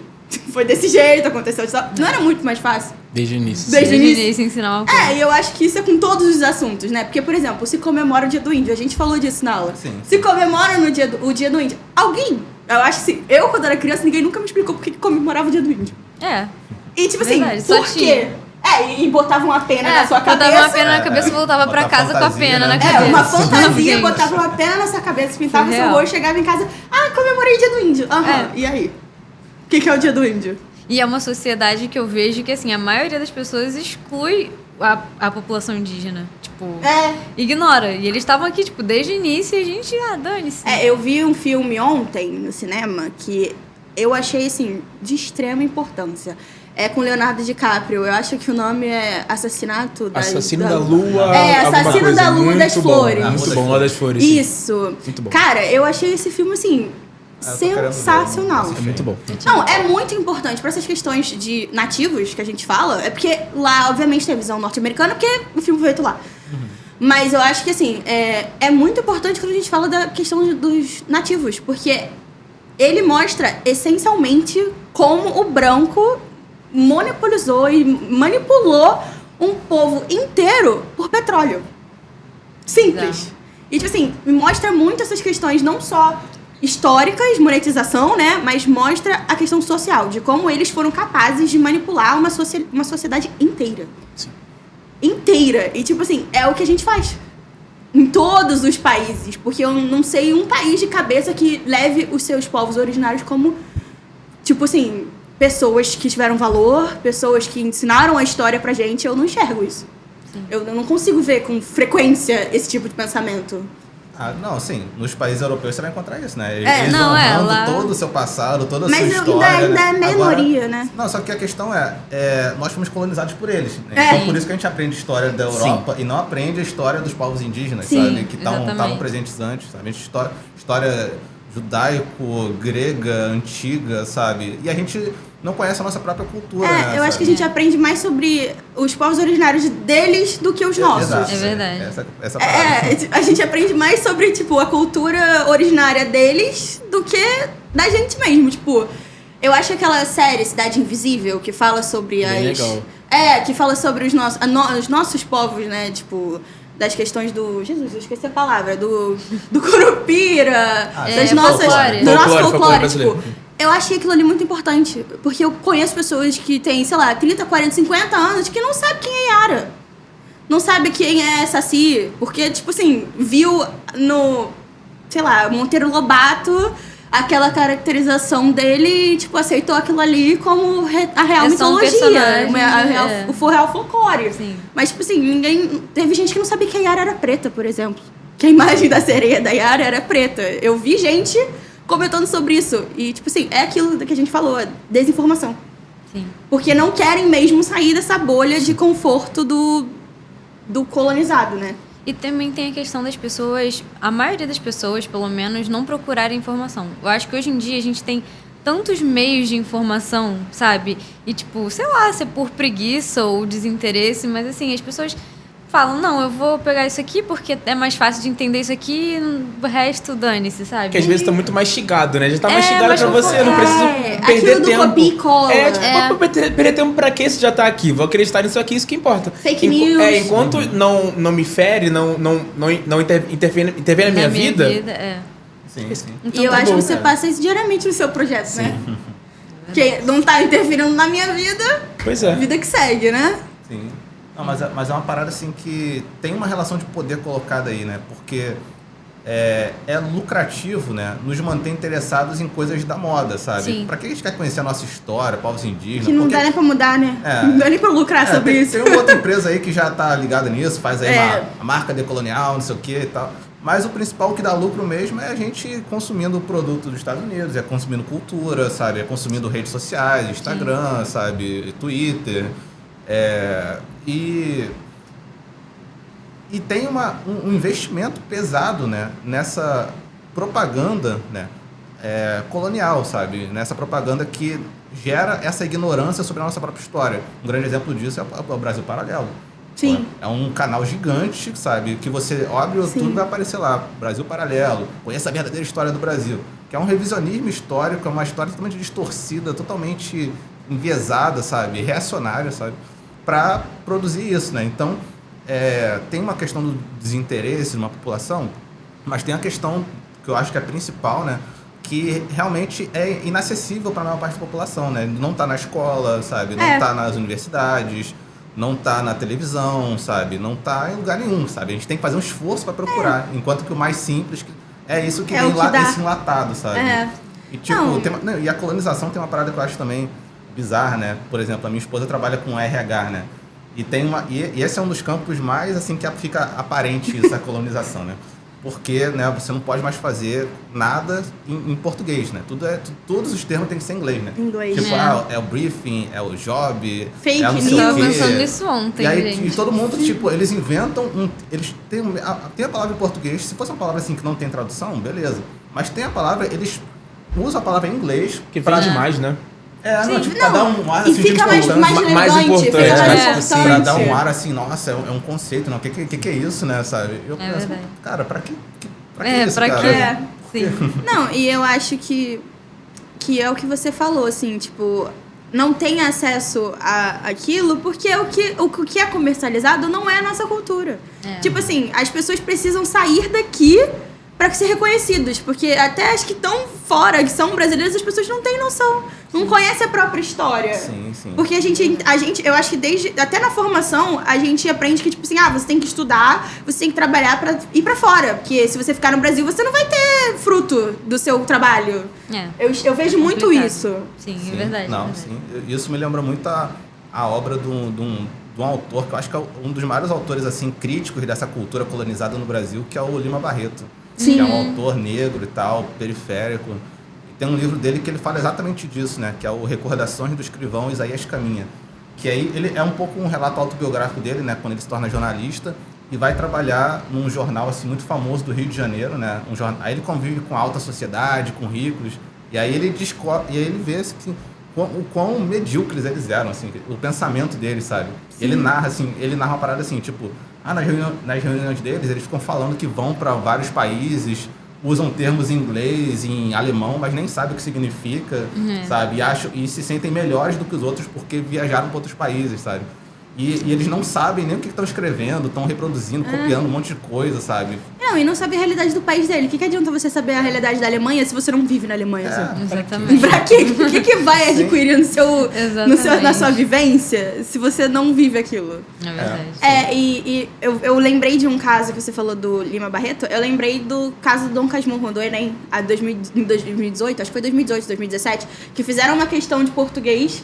Foi desse jeito, aconteceu. Não era muito mais fácil? Desde o início. Desde o início ensinar uma coisa. E eu acho que isso é com todos os assuntos, né? Porque, por exemplo, se comemora o Dia do Índio. A gente falou disso na aula. Sim. Se comemora o Dia do Índio. Alguém, eu acho que eu, quando era criança, ninguém nunca me explicou por que comemorava o Dia do Índio. E tipo assim, por quê? E botava uma pena na sua cabeça. Botava uma pena na cabeça e voltava pra casa com a pena na cabeça. Uma fantasia, botava uma pena na sua cabeça, pintava o seu rosto, chegava em casa, comemorei o Dia do Índio. E aí? O que é o Dia do Índio? E é uma sociedade que eu vejo que, assim, a maioria das pessoas exclui a população indígena. Tipo, ignora. E eles estavam aqui, tipo, desde o início e a gente, dane-se. Eu vi um filme ontem no cinema que eu achei, assim, de extrema importância. É com Leonardo DiCaprio. Eu acho que o nome é Assassino da Lua. Assassino da Lua das Flores. Muito bom, Lua das Flores. Isso. Muito bom. Cara, eu achei esse filme, assim, sensacional. É muito bom. Não, é muito importante para essas questões de nativos que a gente fala. É porque lá, obviamente, tem a visão norte-americana, porque o filme foi feito lá. Mas eu acho que, assim, é muito importante quando a gente fala da questão dos nativos. Porque ele mostra, essencialmente, como o branco monopolizou e manipulou um povo inteiro por petróleo. Simples. Exato. E, tipo assim, mostra muito essas questões, não só históricas, monetização, né? Mas mostra a questão social, de como eles foram capazes de manipular uma sociedade inteira. Sim. Inteira. E, tipo assim, é o que a gente faz. em todos os países, porque eu não sei um país de cabeça que leve os seus povos originários como, tipo assim, pessoas que tiveram valor, pessoas que ensinaram a história pra gente. Eu não enxergo isso. Eu não consigo ver com frequência esse tipo de pensamento. Não, sim. Nos países europeus você vai encontrar isso, né? Eles vão lá... todo o seu passado, toda a mas sua história. Mas ainda é minoria, agora, né? Não, só que a questão nós fomos colonizados por eles. Né? Então, por isso que a gente aprende história da Europa e não aprende a história dos povos indígenas, sabe? Que estavam presentes antes, sabe? História judaico, grega, antiga, sabe? E a gente não conhece a nossa própria cultura, né? Eu acho que a gente aprende mais sobre os povos originários deles do que os nossos. Exato, é verdade. Essa parada. A gente aprende mais sobre, tipo, a cultura originária deles do que da gente mesmo. Tipo, eu acho aquela série Cidade Invisível, que fala sobre legal. que fala sobre os nossos povos, né? Tipo, das questões do... Jesus, eu esqueci a palavra. Do Curupira, das nossas... Folclore. Do nosso Folclore folclore, brasileiro. tipo... Eu achei aquilo ali muito importante, porque eu conheço pessoas que têm, sei lá, 30, 40, 50 anos que não sabem quem é Yara. Não sabe quem é Saci, porque, tipo assim, viu no, sei lá, Monteiro Lobato, aquela caracterização dele e, tipo, aceitou aquilo ali como a real mitologia, o real folclore. Sim. Mas, tipo assim, teve gente que não sabia que a Yara era preta, por exemplo. Que a imagem da sereia da Yara era preta. Eu vi gente comentando sobre isso. E, tipo assim, é aquilo que a gente falou, desinformação. Sim. Porque não querem mesmo sair dessa bolha de conforto do colonizado, né? E também tem a questão das pessoas, a maioria das pessoas, pelo menos, não procurarem informação. Eu acho que hoje em dia a gente tem tantos meios de informação, sabe? E, tipo, sei lá, se é por preguiça ou desinteresse, mas, assim, as pessoas falam, não, eu vou pegar isso aqui porque é mais fácil de entender isso aqui e o resto dane-se, sabe? Porque às vezes tá muito mastigado, né? Já tá mastigado mas pra você, não preciso perder aquilo do tempo. copia e cola. Perder tempo pra quê se já tá aqui? Vou acreditar nisso aqui, isso que importa. Fake news. Enquanto não me fere, não interfere na minha vida. Sim. Então, e eu acho que você passa isso diariamente no seu projeto, né? Que não tá interferindo na minha vida, pois é. Vida que segue, né? Sim. Não, mas é uma parada assim que tem uma relação de poder colocada aí, né? Porque é lucrativo, né? Nos manter interessados em coisas da moda, sabe? Sim. Pra que a gente quer conhecer a nossa história, povos indígenas? Que não dá nem pra mudar, né? Não dá nem pra lucrar sobre isso. Tem uma outra empresa aí que já tá ligada nisso, faz aí uma marca decolonial, não sei o que e tal. Mas o principal que dá lucro mesmo é a gente consumindo o produto dos Estados Unidos, é consumindo cultura, sabe? É consumindo redes sociais, Instagram, sabe? Twitter. E tem um investimento pesado, né, nessa propaganda, né, colonial, sabe? Nessa propaganda que gera essa ignorância sobre a nossa própria história. Um grande exemplo disso é o Brasil Paralelo. Sim. É um canal gigante, sabe? Que você abre o YouTube e vai aparecer lá, Brasil Paralelo, conheça a verdadeira história do Brasil. Que é um revisionismo histórico, é uma história totalmente distorcida, totalmente enviesada, sabe? Reacionária, sabe? Para produzir isso, né? Então, tem uma questão do desinteresse de uma população, mas tem a questão que eu acho que é a principal, né? Que realmente é inacessível para a maior parte da população, né? Não está na escola, sabe? Não está nas universidades, não está na televisão, sabe? Não está em lugar nenhum, sabe? A gente tem que fazer um esforço para procurar, enquanto que o mais simples é isso que vem lá desse enlatado, sabe? E tipo, e a colonização tem uma parada que eu acho também bizarra, né? Por exemplo, a minha esposa trabalha com RH, né? E esse é um dos campos mais, assim, que fica aparente essa colonização, né? Porque, né, você não pode mais fazer nada em português, né? Todos os termos têm que ser em inglês, né? Inglês. Tipo, é o briefing, é o job, fake é o não news. sei Eu tava o quê. pensando nisso ontem, E aí, gente. e todo mundo, tipo, eles inventam eles tem a palavra em português, se fosse uma palavra assim que não tem tradução, beleza. Mas tem a palavra, eles usam a palavra em inglês. Que fala demais, né? Pra dar um ar E assim, de fica mais importância. mais elegante, importante, fica mais né? importante. Pra dar um ar assim, nossa, é um conceito, não? O que é isso, né, sabe? Eu penso, verdade. cara, pra que isso, pra cara? quê? Sim. Não, e eu acho que é o que você falou, assim, tipo, não tem acesso àquilo porque o que é comercializado não é a nossa cultura. Tipo assim, as pessoas precisam sair daqui para ser reconhecidos, porque até as que estão fora, que são brasileiras, as pessoas não têm noção não conhece a própria história. Sim, sim. Porque a gente, eu acho que até na formação, a gente aprende que, tipo assim, você tem que estudar, você tem que trabalhar pra ir pra fora. Porque se você ficar no Brasil, você não vai ter fruto do seu trabalho. Eu vejo muito isso. Sim, Sim, é verdade. Não, é verdade. sim. Isso me lembra muito a obra de um autor, que eu acho que é um dos maiores autores, assim, críticos dessa cultura colonizada no Brasil, que é o Lima Barreto. Sim. Que é um autor negro e tal, periférico. Tem um livro dele que ele fala exatamente disso, né? Que é o Recordações do Escrivão Isaías Caminha. Que aí ele é um pouco um relato autobiográfico dele, né? Quando ele se torna jornalista e vai trabalhar num jornal assim muito famoso do Rio de Janeiro, né? Aí ele convive com a alta sociedade, com ricos, e aí ele descobre, e aí ele vê assim, o quão medíocres eles eram, assim, o pensamento deles, sabe? Ele narra uma parada assim, tipo, nas reuniões deles, eles ficam falando que vão para vários países, usam termos em inglês, em alemão, mas nem sabem o que significa, sabe? E se sentem melhores do que os outros porque viajaram para outros países, sabe? E eles não sabem nem o que estão escrevendo, estão reproduzindo, copiando um monte de coisa, sabe? Não, e não sabe a realidade do país dele. O que adianta você saber a realidade da Alemanha se você não vive na Alemanha? Sabe? Exatamente. Pra quê? O que vai adquirir na sua vivência se você não vive aquilo? É verdade. E eu lembrei de um caso que você falou do Lima Barreto. Eu lembrei do caso do Dom Casmurro, do Enem, em 2018, acho que foi 2018, 2017, que fizeram uma questão de português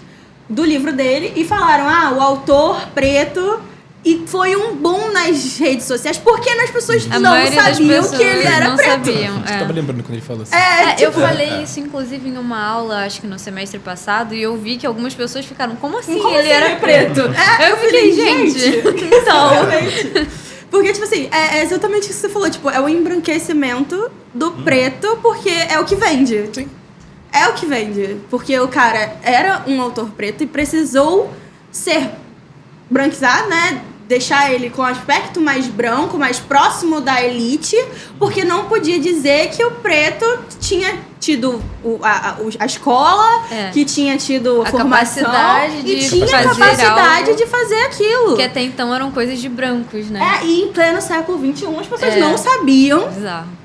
do livro dele e falaram, o autor preto, e foi um boom nas redes sociais, porque as pessoas não sabiam que ele era preto. Sabiam, Eu tava lembrando quando ele falou assim. Eu falei isso, inclusive, em uma aula, acho que no semestre passado, e eu vi que algumas pessoas ficaram, como assim ele era preto? Eu fiquei, gente, então... Porque, tipo assim, é exatamente isso que você falou, tipo, é o embranquecimento do preto, porque é o que vende. Sim. É o que vende, porque o cara era um autor preto e precisou ser branquizado, né? Deixar ele com aspecto mais branco, mais próximo da elite, porque não podia dizer que o preto tinha tido a escola, que tinha tido a formação capacidade e tinha capacidade de fazer aquilo. Que até então eram coisas de brancos, né? E em pleno século XXI as pessoas não sabiam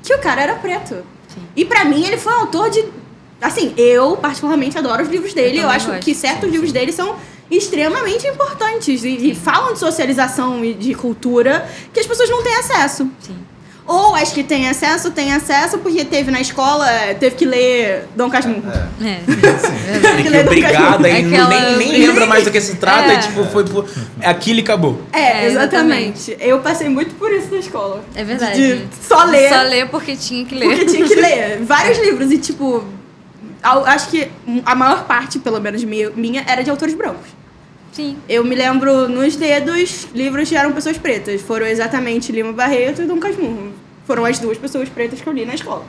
que o cara era preto. Sim. E pra mim ele foi um autor de... Assim, eu particularmente adoro os livros dele. Eu acho que certos livros dele são extremamente importantes e falam de socialização e de cultura que as pessoas não têm acesso. Sim. Ou as que têm acesso porque teve na escola, teve que ler Dom Casmurro. Ele que obrigada e nem lembra mais do que se trata e tipo, foi por aquilo e acabou. Exatamente. Eu passei muito por isso na escola. É verdade. De só ler. Só ler porque tinha que ler. Porque tinha que ler vários livros e tipo... Acho que a maior parte, pelo menos minha, era de autores brancos. Sim. Eu me lembro, nos dedos, livros que eram pessoas pretas. Foram exatamente Lima Barreto e Dom Casmurro. Foram as duas pessoas pretas que eu li na escola.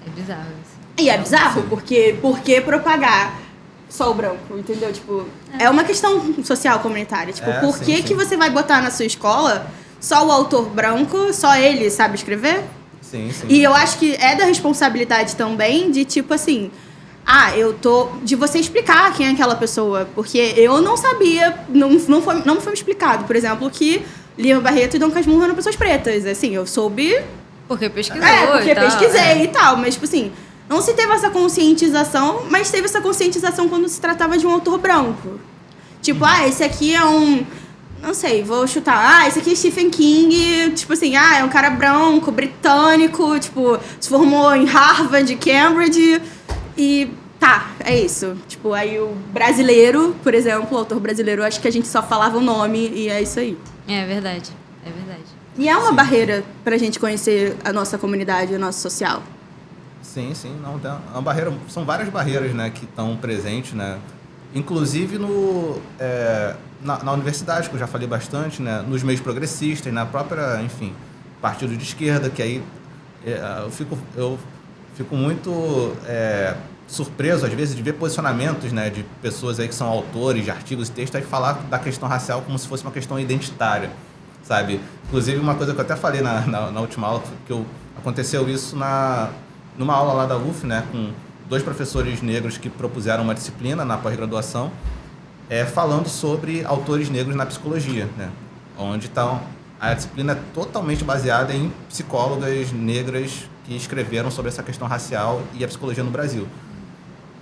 É bizarro isso. E é bizarro, porque por que propagar só o branco, entendeu? Tipo, é uma questão social comunitária. Tipo, por que você vai botar na sua escola só o autor branco, só ele sabe escrever? Sim. E eu acho que é da responsabilidade também de, tipo assim... de você explicar quem é aquela pessoa. Porque eu não sabia, não foi me explicado, por exemplo, que Lima Barreto e Dom Casmurro eram pessoas pretas. Assim, eu soube... Porque pesquisou porque pesquisei e tal. Mas, tipo assim, não se teve essa conscientização, mas teve essa conscientização quando se tratava de um autor branco. Tipo, esse aqui é um... Não sei, vou chutar. Esse aqui é Stephen King. Tipo assim, é um cara branco, britânico. Tipo, se formou em Harvard, Cambridge... E é isso. Tipo, aí o brasileiro, por exemplo, o autor brasileiro, acho que a gente só falava o nome e é isso aí. É verdade. E é uma barreira pra gente conhecer a nossa comunidade, o nosso social. Sim. Não, tem uma barreira, são várias barreiras, né, que estão presentes, né? Inclusive na universidade, que eu já falei bastante, né? Nos meios progressistas, na própria, enfim, partido de esquerda, que aí eu fico muito surpreso, às vezes, de ver posicionamentos, né, de pessoas aí que são autores de artigos e textos aí falar da questão racial como se fosse uma questão identitária, sabe? Inclusive, uma coisa que eu até falei na última aula, aconteceu isso numa aula lá da UF, né, com 2 professores negros que propuseram uma disciplina na pós-graduação, falando sobre autores negros na psicologia, né, onde a disciplina é totalmente baseada em psicólogas negras que escreveram sobre essa questão racial e a psicologia no Brasil.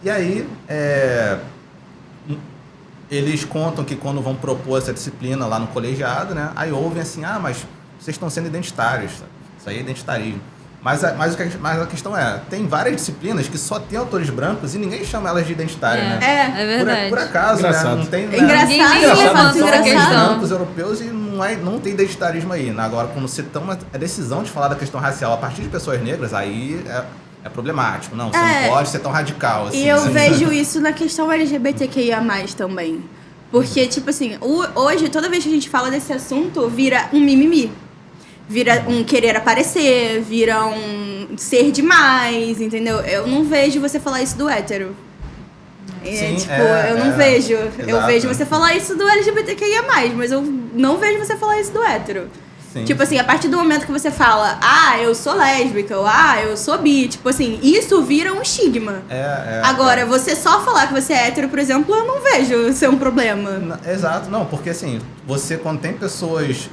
E aí, eles contam que quando vão propor essa disciplina lá no colegiado, né? Aí ouvem assim, mas vocês estão sendo identitários, sabe? Isso aí é identitarismo. Mas a questão tem várias disciplinas que só tem autores brancos e ninguém chama elas de identitárias, né? É verdade. Por acaso, né? Não tem, Engraçado. São brancos europeus e não tem identitarismo aí. Agora, quando você toma a decisão de falar da questão racial a partir de pessoas negras, aí é problemático. Não, você não pode ser tão radical. Assim, e eu vejo isso na questão LGBTQIA+, também. Porque, tipo assim, hoje, toda vez que a gente fala desse assunto, vira um mimimi. Vira um querer aparecer, vira um ser demais, entendeu? Eu não vejo você falar isso do hétero. Sim, eu não vejo. Exato. Eu vejo você falar isso do LGBTQIA+, mas eu não vejo você falar isso do hétero. Sim. Tipo assim, a partir do momento que você fala, eu sou lésbica, ou eu sou bi, tipo assim, isso vira um estigma. Agora, você só falar que você é hétero, por exemplo, eu não vejo ser um problema. Exato, não, porque assim, você quando tem pessoas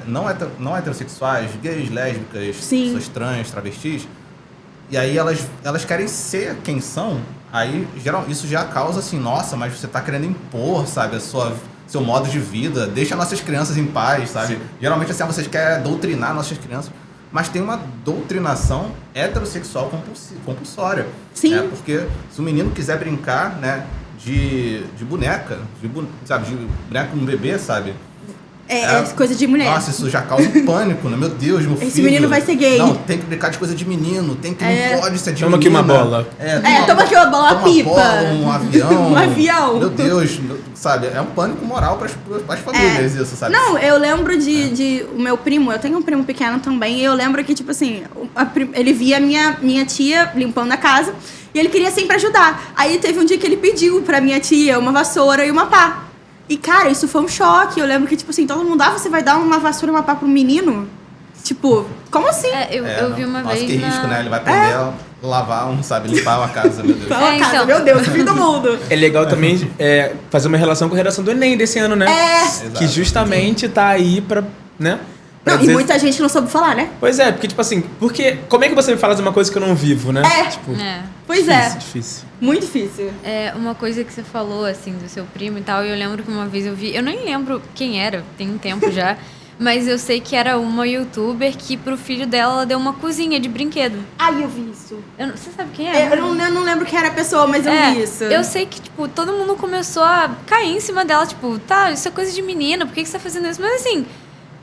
não heterossexuais, gays, lésbicas, pessoas trans, travestis, e aí elas querem ser quem são, aí isso já causa assim, nossa, mas você tá querendo impor, sabe, seu modo de vida, deixa nossas crianças em paz, sabe? Sim. Geralmente assim, vocês querem doutrinar nossas crianças, mas tem uma doutrinação heterossexual compulsória. Sim. Né? Porque se o menino quiser brincar, né, de boneca, sabe, de boneca com um bebê, sabe? É coisa de mulher. Nossa, isso já causa um pânico, né? Meu Deus, meu filho. Esse menino vai ser gay. Não, tem que brincar de coisa de menino, não pode ser de toma menina. Toma aqui uma bola. Toma aqui uma bola, uma pipa. Um avião. Um avião. Meu Deus, sabe? É um pânico moral para as famílias isso, sabe? Não, eu lembro de o meu primo, eu tenho um primo pequeno também, e eu lembro que, tipo assim, ele via minha tia limpando a casa, e ele queria sempre ajudar. Aí teve um dia que ele pediu pra minha tia uma vassoura e uma pá. E, cara, isso foi um choque. Eu lembro que, tipo assim, todo mundo, você vai dar uma vassoura e uma pá pro menino? Tipo, como assim? Eu vi uma vez. Nossa, que risco, né? Ele vai aprender a lavar, limpar uma casa, meu Deus. Limpar uma casa, meu Deus, o fim do mundo. É legal também fazer uma relação com a redação do Enem desse ano, né? Que justamente tá aí pra, né? Não, e muita gente não soube falar, né? Pois é, porque, tipo assim, como é que você me fala de uma coisa que eu não vivo, né? Pois difícil. Muito difícil. Uma coisa que você falou, assim, do seu primo e tal, eu lembro que uma vez eu vi, eu nem lembro quem era, tem um tempo já, mas eu sei que era uma youtuber que pro filho dela ela deu uma cozinha de brinquedo. Eu vi isso. Você sabe quem é? Eu não lembro quem era a pessoa, mas eu vi isso. Eu sei que, tipo, todo mundo começou a cair em cima dela, tipo, isso é coisa de menina, por que você tá fazendo isso? Mas assim,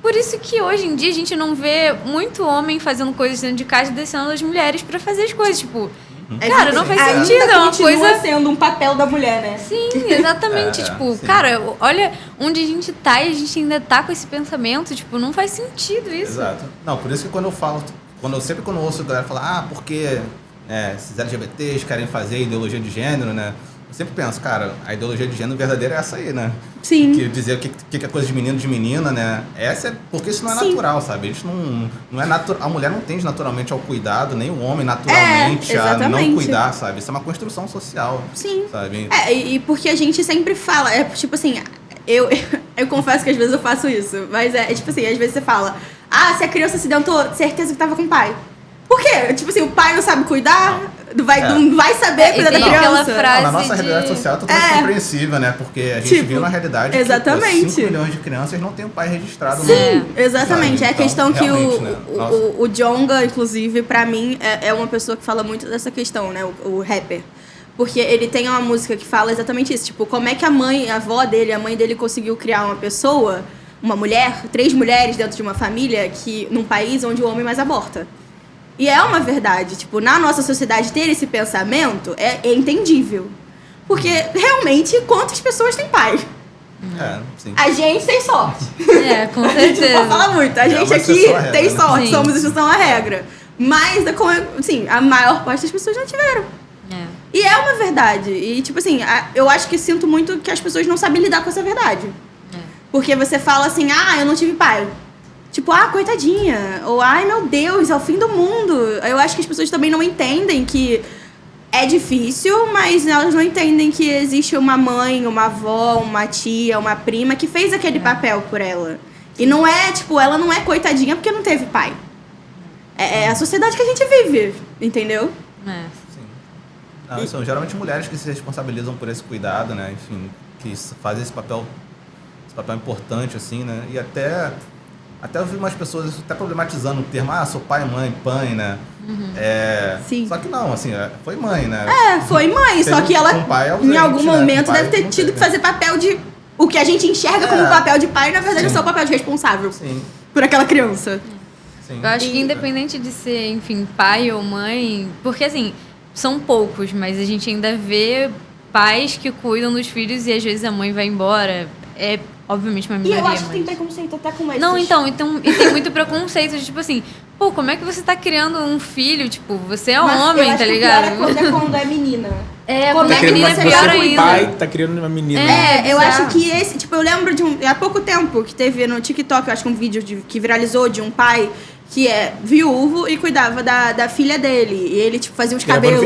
por isso que hoje em dia a gente não vê muito homem fazendo coisas dentro de casa e deixando as mulheres pra fazer as coisas, tipo... Cara, não faz sentido, é uma coisa... sendo um papel da mulher, né? Sim, exatamente, cara, olha onde a gente tá e a gente ainda tá com esse pensamento, tipo, não faz sentido isso. Exato. Não, por isso que quando eu ouço a galera falar, porque esses LGBTs querem fazer ideologia de gênero, né? Eu sempre penso, cara, a ideologia de gênero verdadeira é essa aí, né? Sim. Que dizer o que é coisa de menino de menina, né? Porque isso não é natural, sabe? A gente não é natural. A mulher não tende naturalmente ao cuidado, nem o homem naturalmente a não cuidar, sabe? Isso é uma construção social. Sim. Sabe? E porque a gente sempre fala, tipo assim, eu confesso que às vezes eu faço isso, mas tipo assim, às vezes você fala, se a criança se dentou, certeza que tava com o pai. Por quê? Tipo assim, o pai não sabe cuidar, não vai saber cuidar da criança. Frase na nossa realidade social é totalmente compreensível, né? Porque a gente viu na realidade que 5 milhões de crianças não tem um pai registrado. Sim, exatamente. Sabe? É a questão que o o Djonga, inclusive, pra mim, é uma pessoa que fala muito dessa questão, né? O rapper. Porque ele tem uma música que fala exatamente isso. Tipo, como é que a avó dele, a mãe dele conseguiu criar uma pessoa, uma mulher, 3 mulheres dentro de uma família, num país onde o homem mais aborta. E é uma verdade, tipo, na nossa sociedade ter esse pensamento é entendível. Porque, realmente, quantas pessoas têm pai? Sim. A gente tem sorte. Com certeza. A gente não fala muito. A gente aqui tem sorte, Sim. somos exceção à regra. Mas, assim, a maior parte das pessoas não tiveram. E é uma verdade. E, tipo assim, eu acho que sinto muito que as pessoas não sabem lidar com essa verdade. Porque você fala assim, eu não tive pai. Tipo, coitadinha. Ou, meu Deus, é o fim do mundo. Eu acho que as pessoas também não entendem que é difícil, mas elas não entendem que existe uma mãe, uma avó, uma tia, uma prima que fez aquele papel por ela. E não é, tipo, ela não é coitadinha porque não teve pai. É a sociedade que a gente vive, entendeu? Sim. Não, são geralmente mulheres que se responsabilizam por esse cuidado, né? Enfim, que fazem esse papel importante, assim, né? E até eu vi umas pessoas até problematizando o termo, sou pai, mãe, pai, né? Sim. Só que não, assim, foi mãe, né? Foi mãe, só que ela, em algum momento, né? deve ter tido que fazer papel de... O que a gente enxerga como papel de pai, na verdade, é só o papel de responsável por aquela criança. Sim. Eu acho que independente de ser, enfim, pai ou mãe... Porque, assim, são poucos, mas a gente ainda vê pais que cuidam dos filhos e às vezes a mãe vai embora. Obviamente uma minoria, E eu acho que tem preconceito até com esses. Não, então, e tem muito preconceito, de, tipo assim, pô, como é que você tá criando um filho? Tipo, você é homem, tá ligado? Quando é menina. Quando é menina é pior ainda. O pai tá criando uma menina. Eu acho que esse, tipo, eu lembro de há pouco tempo que teve no TikTok, eu acho que um vídeo que viralizou de um pai que é viúvo e cuidava da filha dele. E ele, tipo, fazia os cabelos.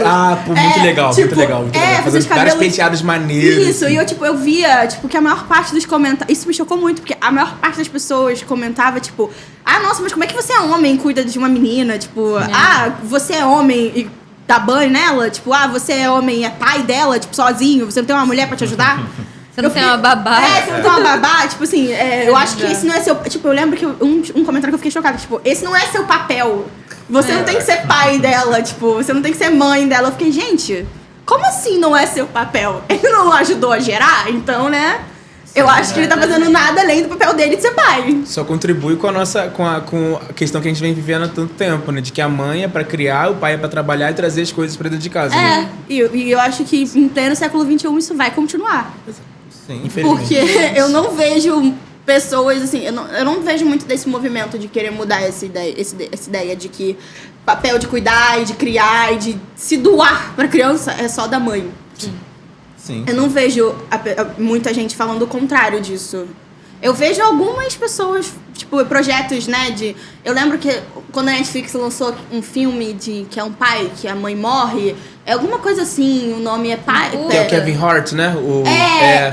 Muito legal. Fazia os cabelos. Vários penteados maneiros. Isso, assim. e eu via, tipo, que a maior parte dos comentários... Isso me chocou muito, porque a maior parte das pessoas comentava, tipo... nossa, mas como é que você é homem e cuida de uma menina? Tipo, você é homem e dá banho nela? Tipo, você é homem e é pai dela, tipo, sozinho? Você não tem uma mulher pra te ajudar? Você não tem uma babá. Você não tem uma babá. Tipo assim, eu acho que esse não é seu... Tipo, eu lembro que um comentário que eu fiquei chocada. Tipo, esse não é seu papel. Você não tem que ser pai dela. Tipo, você não tem que ser mãe dela. Eu fiquei, gente, como assim não é seu papel? Ele não ajudou a gerar? Então, né? Eu acho que ele tá fazendo nada além do papel dele de ser pai. Só contribui com a questão que a gente vem vivendo há tanto tempo, né? De que a mãe é pra criar, o pai é pra trabalhar e trazer as coisas pra dentro de casa. Né? E eu acho que em pleno século XXI isso vai continuar. Sim. Porque eu não vejo pessoas, assim, eu não vejo muito desse movimento de querer mudar essa ideia de que papel de cuidar e de criar e de se doar pra criança é só da mãe. Sim. Eu não vejo muita gente falando o contrário disso. Eu vejo algumas pessoas, tipo, projetos, né, eu lembro que quando a Netflix lançou um filme que é um pai, que a mãe morre, é alguma coisa assim, o nome é pai... Que é o Kevin Hart, né?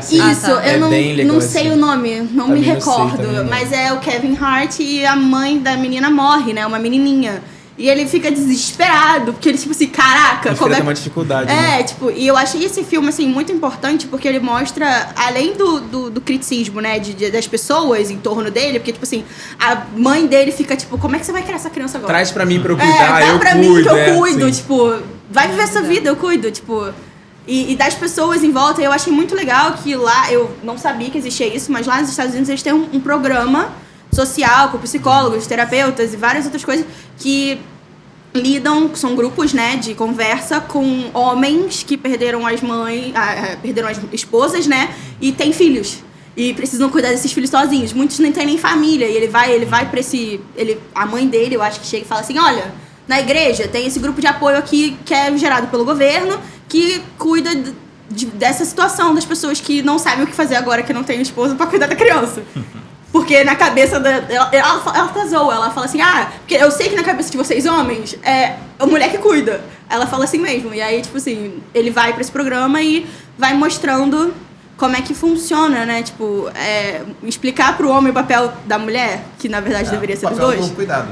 Isso, eu bem legal, não sei assim. o nome, não me recordo, também, mas é o Kevin Hart e a mãe da menina morre, né, uma menininha. E ele fica desesperado, porque ele, tipo assim, caraca... Como tem uma dificuldade, né? Tipo, e eu achei esse filme, assim, muito importante, porque ele mostra, além do criticismo, né, das pessoas em torno dele, porque, tipo assim, a mãe dele fica, tipo, como é que você vai criar essa criança agora? Traz pra mim pra eu cuidar, dá eu pra cuido. mim que eu cuido, sim. tipo, vai viver essa vida, eu cuido, tipo... E das pessoas em volta, eu achei muito legal que lá, eu não sabia que existia isso, mas lá nos Estados Unidos eles têm um programa social com psicólogos, terapeutas e várias outras coisas que são grupos, né, de conversa com homens que perderam as mães, perderam as esposas, né, e têm filhos. E precisam cuidar desses filhos sozinhos. Muitos nem têm nem família. E ele vai pra a mãe dele, eu acho que chega e fala assim, olha, na igreja tem esse grupo de apoio aqui que é gerado pelo governo, que cuida dessa situação das pessoas que não sabem o que fazer agora que não tem esposa pra cuidar da criança. Porque na cabeça ela até zoa, ela fala assim, porque eu sei que na cabeça de vocês homens é a mulher que cuida. Ela fala assim mesmo. E aí, tipo assim, ele vai pra esse programa e vai mostrando como é que funciona, né? Tipo, explicar pro homem o papel da mulher, que na verdade deveria ser dos dois. O papel do cuidado.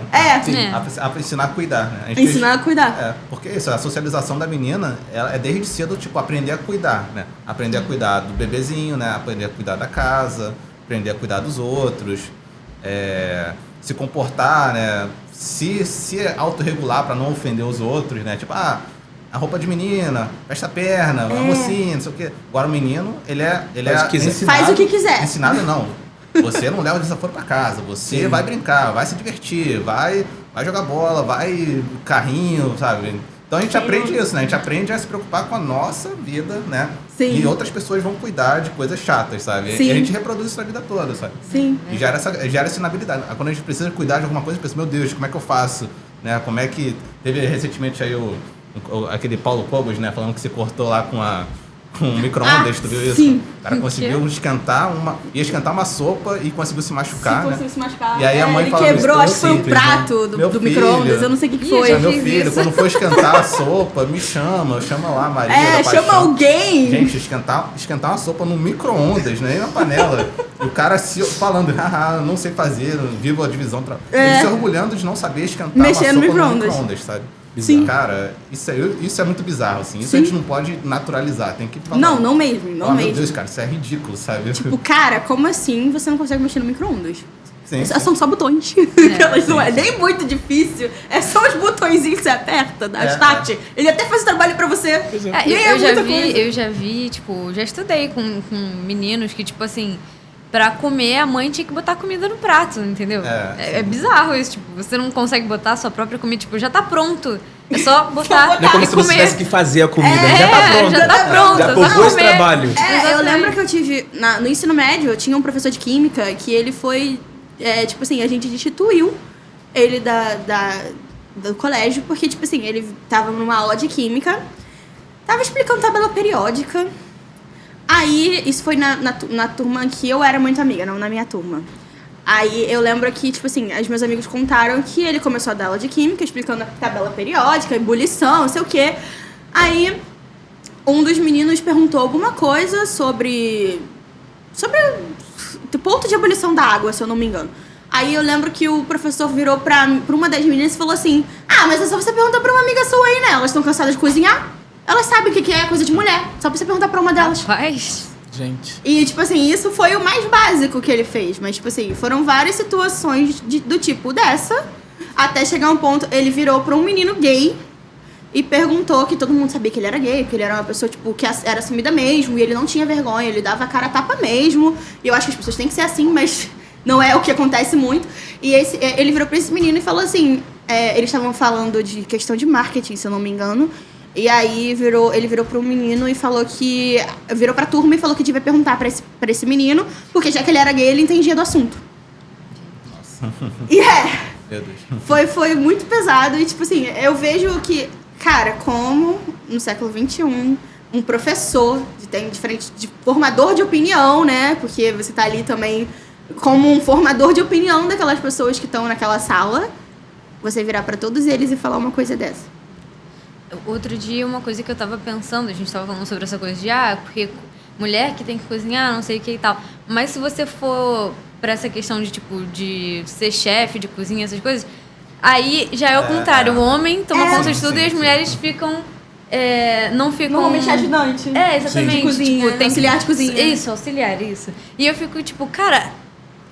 Sim. Ensinar a cuidar, né? Ensinar a cuidar. Porque isso, a socialização da menina é desde cedo, tipo, aprender a cuidar, né? Aprender a cuidar do bebezinho, né? Aprender a cuidar da casa, aprender a cuidar dos outros, se comportar, né? Se autorregular para não ofender os outros, né? Tipo, a roupa de menina, fecha a perna, a mocinha, não sei o quê. Agora o menino, ele é ensinado... Faz o que quiser. Ensinado não. Você não leva o desaforo para casa, você vai brincar, vai se divertir, vai jogar bola, vai carrinho, sabe? Então a gente aprende isso, né? A gente aprende a se preocupar com a nossa vida, né? Sim. E outras pessoas vão cuidar de coisas chatas, sabe? Sim. E a gente reproduz isso a vida toda, sabe? Sim. E gera essa inabilidade. Quando a gente precisa cuidar de alguma coisa, a gente pensa, meu Deus, como é que eu faço? Né? Como é que... Teve recentemente aí aquele Paulo Cogos, né? Falando que se cortou lá com um micro-ondas, tu viu isso? Sim. O cara conseguiu esquentar uma sopa e conseguiu se machucar, né? Conseguiu se machucar. E aí a mãe ele falou quebrou, isso, acho que foi um prato do micro-ondas, eu não sei o que foi. Meu filho, quando for esquentar a sopa, me chama lá a Maria da chama Paixão. alguém. Gente, esquentar uma sopa no micro-ondas, nem na panela. E o cara falando, não sei fazer, vivo a divisão. Ele se orgulhando de não saber esquentar Mexer uma no sopa no micro-ondas. micro-ondas, sabe? Sim. Cara, isso é muito bizarro, assim. Isso Sim. a gente não pode naturalizar, tem que falar. Não mesmo, não mesmo. Meu Deus, cara, isso é ridículo, sabe? Tipo, cara, como assim você não consegue mexer no micro-ondas? Sim. São só botões. Elas não é nem muito difícil. É só os botõezinhos que você aperta da start. Ele até faz o trabalho pra você. Eu já vi, tipo, já estudei com meninos que, tipo assim, pra comer a mãe tinha que botar comida no prato, entendeu? É bizarro isso, tipo, você não consegue botar a sua própria comida, tipo, já tá pronto. É só botar Não é como se você tivesse que fazer a comida, já tá pronto. Já tá pronto. Já poupou esse trabalho. Eu lembro que eu tive, no ensino médio, eu tinha um professor de química que ele foi, tipo assim, a gente destituiu ele do colégio, porque, tipo assim, ele tava numa aula de química, tava explicando tabela periódica. Aí, isso foi na turma que eu era muito amiga, não na minha turma. Aí, eu lembro que, tipo assim, os meus amigos contaram que ele começou a dar aula de química, explicando a tabela periódica, ebulição, não sei o quê. Aí, um dos meninos perguntou alguma coisa sobre o ponto de ebulição da água, se eu não me engano. Aí, eu lembro que o professor virou pra uma das meninas e falou assim: mas é só você perguntar pra uma amiga sua aí, né? Elas estão cansadas de cozinhar? Elas sabem o que é coisa de mulher. Só pra você perguntar pra uma delas. Rapaz. Gente. E, tipo assim, isso foi o mais básico que ele fez. Mas, tipo assim, foram várias situações do tipo dessa. Até chegar um ponto, ele virou pra um menino gay e perguntou, que todo mundo sabia que ele era gay, que ele era uma pessoa, tipo, que era assumida mesmo. E ele não tinha vergonha, ele dava a cara a tapa mesmo. E eu acho que as pessoas têm que ser assim, mas não é o que acontece muito. E ele virou pra esse menino e falou assim... eles estavam falando de questão de marketing, se eu não me engano. E aí ele virou pro menino e falou que... Virou pra turma e falou que devia perguntar pra esse menino, porque já que ele era gay, ele entendia do assunto. Nossa. E Meu Deus. foi muito pesado. E tipo assim, eu vejo que, cara, como no século XXI, um professor, tem diferente de formador de opinião, né? Porque você tá ali também como um formador de opinião daquelas pessoas que estão naquela sala, você virar pra todos eles e falar uma coisa dessa. Outro dia, uma coisa que eu tava pensando, a gente tava falando sobre essa coisa de, porque mulher que tem que cozinhar, não sei o que e tal. Mas se você for pra essa questão de, tipo, de ser chefe de cozinha, essas coisas, aí já é o contrário. O homem toma conta de tudo e as mulheres ficam... não ficam... Normalmente ajudante. Exatamente. De cozinha, tipo, auxiliar de cozinha. Isso, auxiliar, isso. E eu fico, tipo, cara,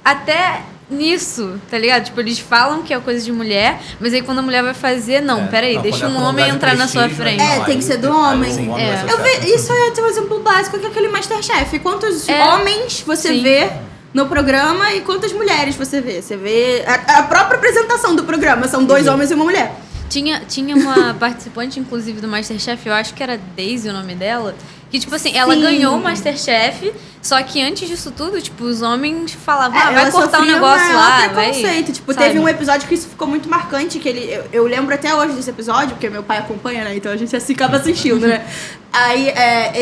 até... nisso, tá ligado? Tipo, eles falam que é coisa de mulher, mas aí quando a mulher vai fazer, peraí, deixa um homem entrar na sua frente. Tem que ser do homem. Isso é um exemplo básico, que é aquele Masterchef. Quantos homens você vê no programa e quantas mulheres você vê? Você vê a própria apresentação do programa, são 2 homens e uma mulher. Tinha uma participante, inclusive, do Masterchef, eu acho que era Daisy o nome dela, que, tipo assim, ela ganhou o Masterchef, só que antes disso tudo, tipo, os homens falavam, vai cortar um negócio lá, vai... Tipo, teve um episódio que isso ficou muito marcante, que eu lembro até hoje desse episódio, porque meu pai acompanha, né, então a gente acaba assistindo, né. Aí,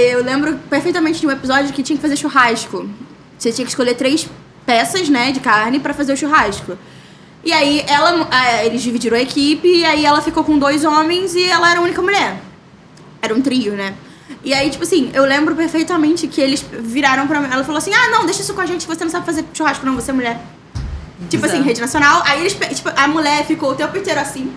eu lembro perfeitamente de um episódio que tinha que fazer churrasco. Você tinha que escolher 3 peças, né, de carne pra fazer o churrasco. E aí, eles dividiram a equipe, e aí ela ficou com 2 homens e ela era a única mulher. Era um trio, né. E aí, tipo assim, eu lembro perfeitamente que eles viraram pra mim. Ela falou assim: não, deixa isso com a gente, você não sabe fazer churrasco, não, você é mulher. Tipo assim, rede nacional. Aí eles, tipo, a mulher ficou o tempo inteiro assim.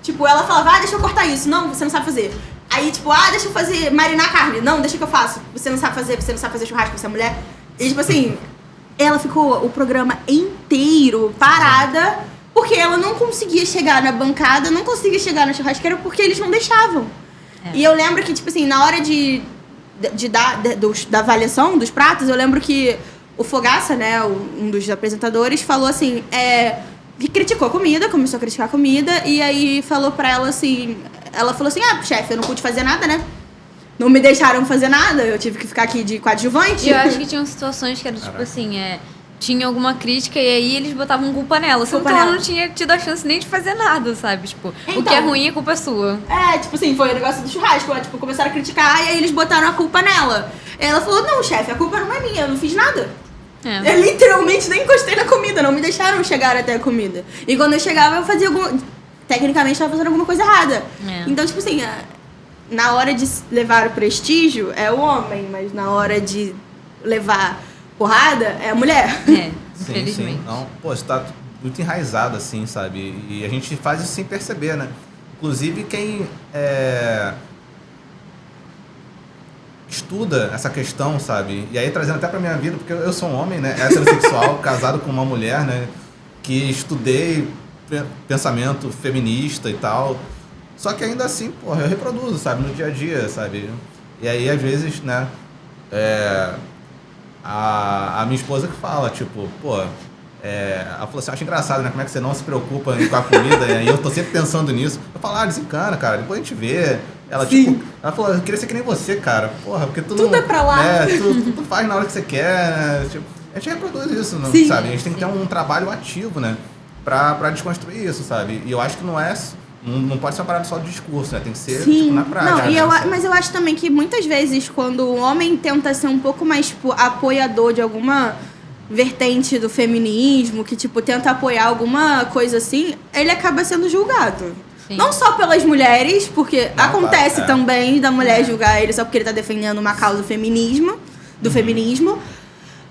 Tipo, ela falava: deixa eu cortar isso. Não, você não sabe fazer. Aí, tipo, deixa eu fazer, marinar a carne. Não, deixa que eu faço. Você não sabe fazer churrasco, você é mulher. E, tipo assim, ela ficou o programa inteiro parada, porque ela não conseguia chegar na bancada, não conseguia chegar na churrasqueira, porque eles não deixavam. E eu lembro que, tipo assim, na hora da avaliação dos pratos, eu lembro que o Fogaça, né, um dos apresentadores, falou assim, que criticou a comida, começou a criticar a comida, e aí falou pra ela assim, ela falou assim, chefe, eu não pude fazer nada, né? Não me deixaram fazer nada, eu tive que ficar aqui de coadjuvante. E eu acho que tinham situações que era tipo assim, tinha alguma crítica e aí eles botavam culpa nela. Então ela não tinha tido a chance nem de fazer nada, sabe? Tipo, o que é ruim, a culpa é sua. Tipo assim, foi o negócio do churrasco. Tipo, começaram a criticar e aí eles botaram a culpa nela. Ela falou, não, chefe, a culpa não é minha, eu não fiz nada. Eu literalmente nem encostei na comida, não me deixaram chegar até a comida. E quando eu chegava, eu fazia tecnicamente, eu tava fazendo alguma coisa errada. Então, tipo assim, na hora de levar o prestígio, é o homem, mas na hora de levar porrada, é a mulher. Infelizmente. Sim. Não, isso tá muito enraizado, assim, sabe? E a gente faz isso sem perceber, né? Inclusive, quem estuda essa questão, sabe? E aí, trazendo até pra minha vida, porque eu sou um homem, né? Heterossexual, casado com uma mulher, né? Que estudei pensamento feminista e tal. Só que ainda assim, porra, eu reproduzo, sabe? No dia a dia, sabe? E aí, às vezes, né? A minha esposa que fala, tipo, pô... ela falou assim, acho engraçado, né? Como é que você não se preocupa com a comida? E eu tô sempre pensando nisso. Eu falo, desencana, cara, depois a gente vê. Ela, tipo, ela falou, eu queria ser que nem você, cara. Porra, porque tu Tudo não... é pra lá. Tu faz na hora que você quer, né? Tipo, a gente reproduz isso, não, sabe? A gente tem que ter um trabalho ativo, né? Pra desconstruir isso, sabe? E eu acho que não pode ser uma parada só de discurso, né? Tem que ser, tipo, na prática. Não, mas eu acho também que muitas vezes, quando o homem tenta ser um pouco mais, tipo, apoiador de alguma vertente do feminismo, que, tipo, tenta apoiar alguma coisa assim, ele acaba sendo julgado. Sim. Não só pelas mulheres, porque acontece também da mulher julgar ele só porque ele tá defendendo uma causa do feminismo,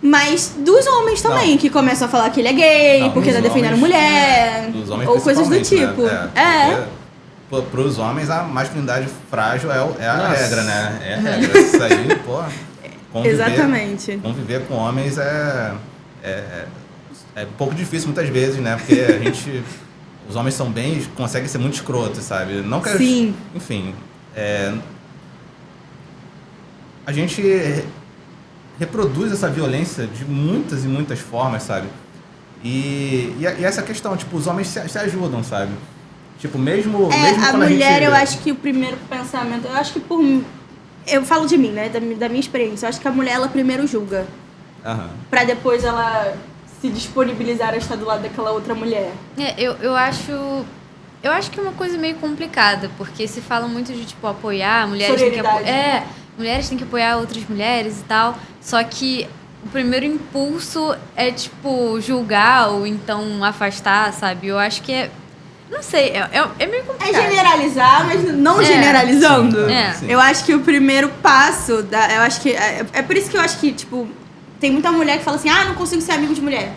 mas dos homens também, que começam a falar que ele é gay, porque tá defendendo mulher, ou coisas do tipo. Né? Para os homens, a masculinidade frágil é a regra, né? É a regra. Isso aí, pô... Exatamente. Conviver com homens é um pouco difícil muitas vezes, né? Porque os homens são conseguem ser muito escrotos, sabe? Não que Sim. Enfim, a gente reproduz essa violência de muitas e muitas formas, sabe? E essa questão, tipo, os homens se ajudam, sabe? Tipo, mesmo a quando mulher, eu acho que o primeiro pensamento, eu falo de mim, né? Da minha experiência. Eu acho que a mulher, ela primeiro julga. Pra depois ela se disponibilizar a estar do lado daquela outra mulher. Eu acho que é uma coisa meio complicada, porque se fala muito de, tipo, apoiar, mulheres têm que mulheres têm que apoiar outras mulheres e tal, só que o primeiro impulso é, tipo, julgar ou então afastar, sabe? Eu acho que não sei, é meio complicado. É generalizar, mas não generalizando. Sim. Eu acho que o primeiro passo, eu acho que... É por isso que eu acho que, tipo, tem muita mulher que fala assim, não consigo ser amigo de mulher.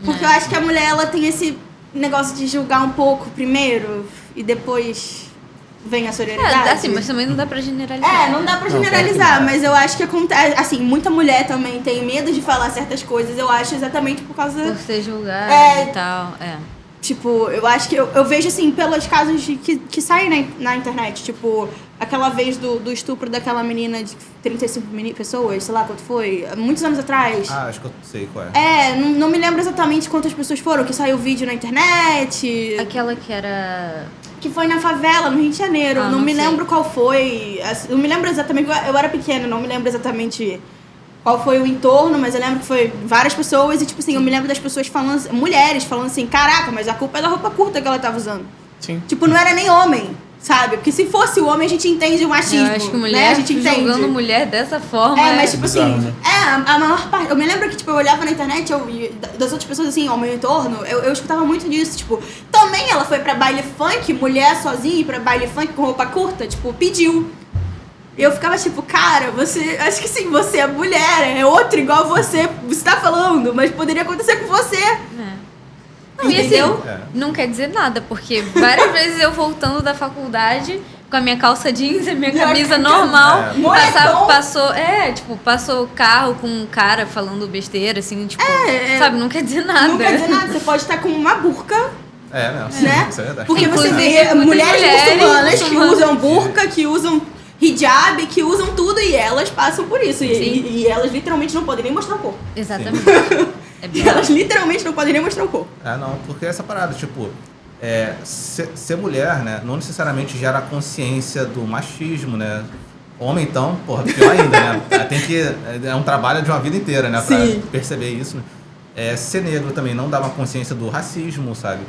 Porque eu acho que a mulher, ela tem esse negócio de julgar um pouco primeiro e depois vem a sororidade. Assim, mas também não dá pra generalizar. Não dá pra generalizar, mas eu acho que acontece... Assim, muita mulher também tem medo de falar certas coisas, eu acho, exatamente por causa... Por ser julgada e tal, Tipo, eu acho que eu vejo, assim, pelos casos que saem na internet. Tipo, aquela vez do estupro daquela menina de 35 pessoas, sei lá quanto foi, muitos anos atrás. Acho que eu sei qual é. Não me lembro exatamente quantas pessoas foram, que saiu vídeo na internet. Aquela que era... Que foi na favela, no Rio de Janeiro. Não me lembro qual foi. Não me lembro exatamente, eu era pequena, não me lembro exatamente... qual foi o entorno, mas eu lembro que foi várias pessoas e, tipo assim, eu me lembro das pessoas falando, mulheres falando assim, caraca, mas a culpa é da roupa curta que ela tava usando. Sim. Tipo, não era nem homem, sabe? Porque se fosse o homem, a gente entende o machismo, eu acho que mulher, né? A gente entende. Julgando mulher dessa forma... mas tipo bizarro, assim, né? a maior parte... Eu me lembro que, tipo, eu olhava na internet, das outras pessoas, assim, ao meu entorno, eu escutava muito disso, tipo, também ela foi pra baile funk, mulher sozinha, ir pra baile funk com roupa curta, tipo, pediu. E eu ficava tipo, cara, acho que sim, você é mulher, é outro igual você tá falando, mas poderia acontecer com você. Não, e assim, não quer dizer nada, porque várias vezes eu voltando da faculdade com a minha calça jeans e minha camisa normal, passou o carro com um cara falando besteira, assim, tipo, sabe, não quer dizer nada. Não quer dizer nada, você pode estar com uma burca. Né? Isso é verdade. Porque você vê mulheres muçulmanas que usam burca, que usam hijab, que usam tudo e elas passam por isso. E elas literalmente não podem nem mostrar o corpo. Exatamente. Elas literalmente não podem nem mostrar o corpo. Não, porque essa parada, tipo, ser mulher, né, não necessariamente gera consciência do machismo, né? Homem, então, porra, pior ainda, né? É um trabalho de uma vida inteira, né? Pra perceber isso, né? Ser negro também não dá uma consciência do racismo, sabe?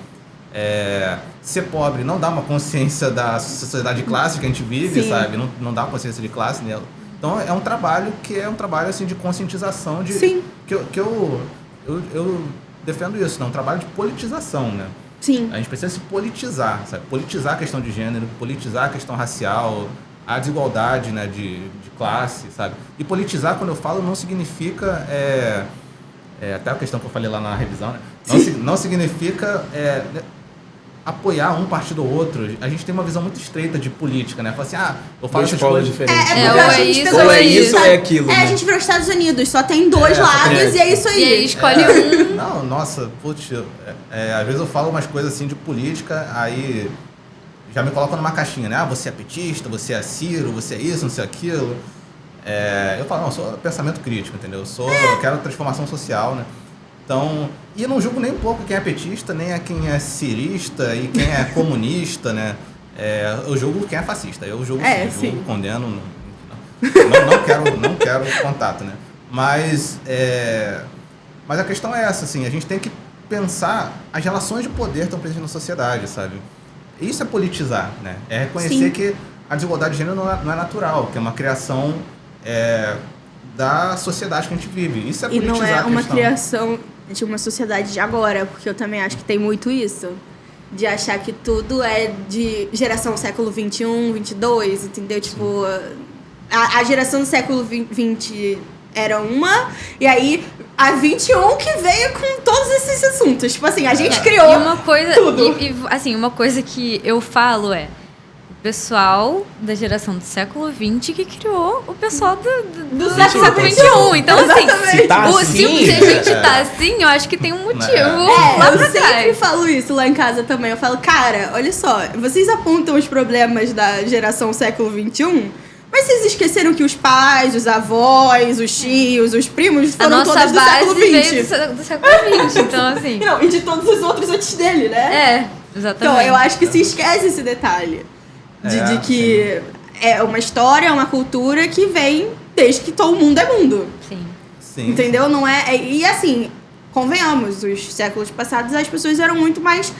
Ser pobre não dá uma consciência da sociedade de classe que a gente vive, sabe? Não dá uma consciência de classe nela. Então é um trabalho assim, de conscientização de que eu defendo isso, né? Um trabalho de politização, né? Sim. A gente precisa se politizar, sabe? Politizar a questão de gênero, politizar a questão racial, a desigualdade, né, de classe, sabe? E politizar, quando eu falo, não significa até a questão que eu falei lá na revisão, né? Não significa apoiar um partido ou outro. A gente tem uma visão muito estreita de política, né? Fala assim, eu falo essas escolas coisas diferentes. Ou é isso ou é aquilo. A gente virou Estados Unidos, só tem dois lados e é isso aí. E aí escolhe um. Não, nossa, putz, às vezes eu falo umas coisas assim de política, aí já me colocam numa caixinha, né? Você é petista, você é Ciro, você é isso, não sei aquilo. Eu falo, não, eu sou pensamento crítico, entendeu? Eu quero transformação social, né? Então, e eu não julgo nem um pouco quem é petista, nem a quem é cirista e quem é comunista, né? Eu julgo quem é fascista. Eu julgo, sim. Julgo, condeno. Não quero contato, né? Mas a questão é essa, assim, a gente tem que pensar as relações de poder que estão presentes na sociedade, sabe? Isso é politizar, né? É reconhecer que a desigualdade de gênero não é natural, que é uma criação da sociedade que a gente vive. Isso é politizar a questão. E não é uma criação de uma sociedade de agora, porque eu também acho que tem muito isso. De achar que tudo é de geração século XXI, XXII, entendeu? Tipo, a geração do século XX era uma, e aí a 21 que veio com todos esses assuntos. Tipo assim, a gente criou tudo. Assim, uma coisa que eu falo o pessoal da geração do século XX que criou o pessoal do século XXI. Então, se a gente tá assim, eu acho que tem um motivo lá pra trás. Eu sempre falo isso lá em casa também. Eu falo, cara, olha só, vocês apontam os problemas da geração século XXI, mas vocês esqueceram que os pais, os avós, os tios, os primos foram todos do século XX. Do século XX, então assim... Não, e de todos os outros antes dele, né? Exatamente. Então, eu acho que se esquece esse detalhe. De que é uma história, é uma cultura que vem desde que todo mundo é mundo. Sim. Entendeu? Não é... E assim, convenhamos, os séculos passados as pessoas eram muito mais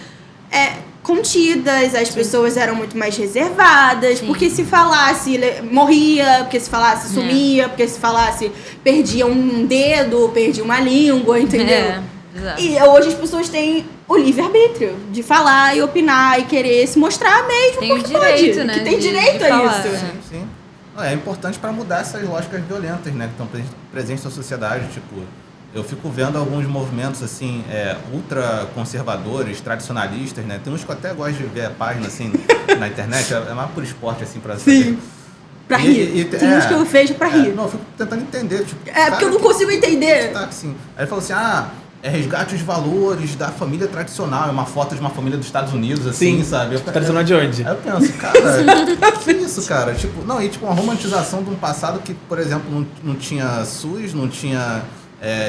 contidas, as pessoas eram muito mais reservadas, porque se falasse morria, porque se falasse sumia, porque se falasse perdia um dedo, perdia uma língua, entendeu? Exato. E hoje as pessoas têm o livre-arbítrio de falar e opinar e querer se mostrar mesmo tem porque direito, pode, né? que tem direito a falar, isso. Sim. É importante para mudar essas lógicas violentas, né, que estão presentes na sociedade. Tipo, eu fico vendo alguns movimentos assim, ultra conservadores, tradicionalistas, né? Tem uns que eu até gosto de ver a página assim na internet, é mais por esporte assim para Sim. Pra rir. Tem uns que eu vejo pra rir. Não, eu fico tentando entender, tipo, porque eu não consigo entender. Tá, assim. Aí ele falou assim, resgate os valores da família tradicional. É uma foto de uma família dos Estados Unidos, assim, sabe? Tradicional de onde? Aí eu penso, cara, que isso, cara? Tipo, uma romantização de um passado que, por exemplo, não tinha SUS, não tinha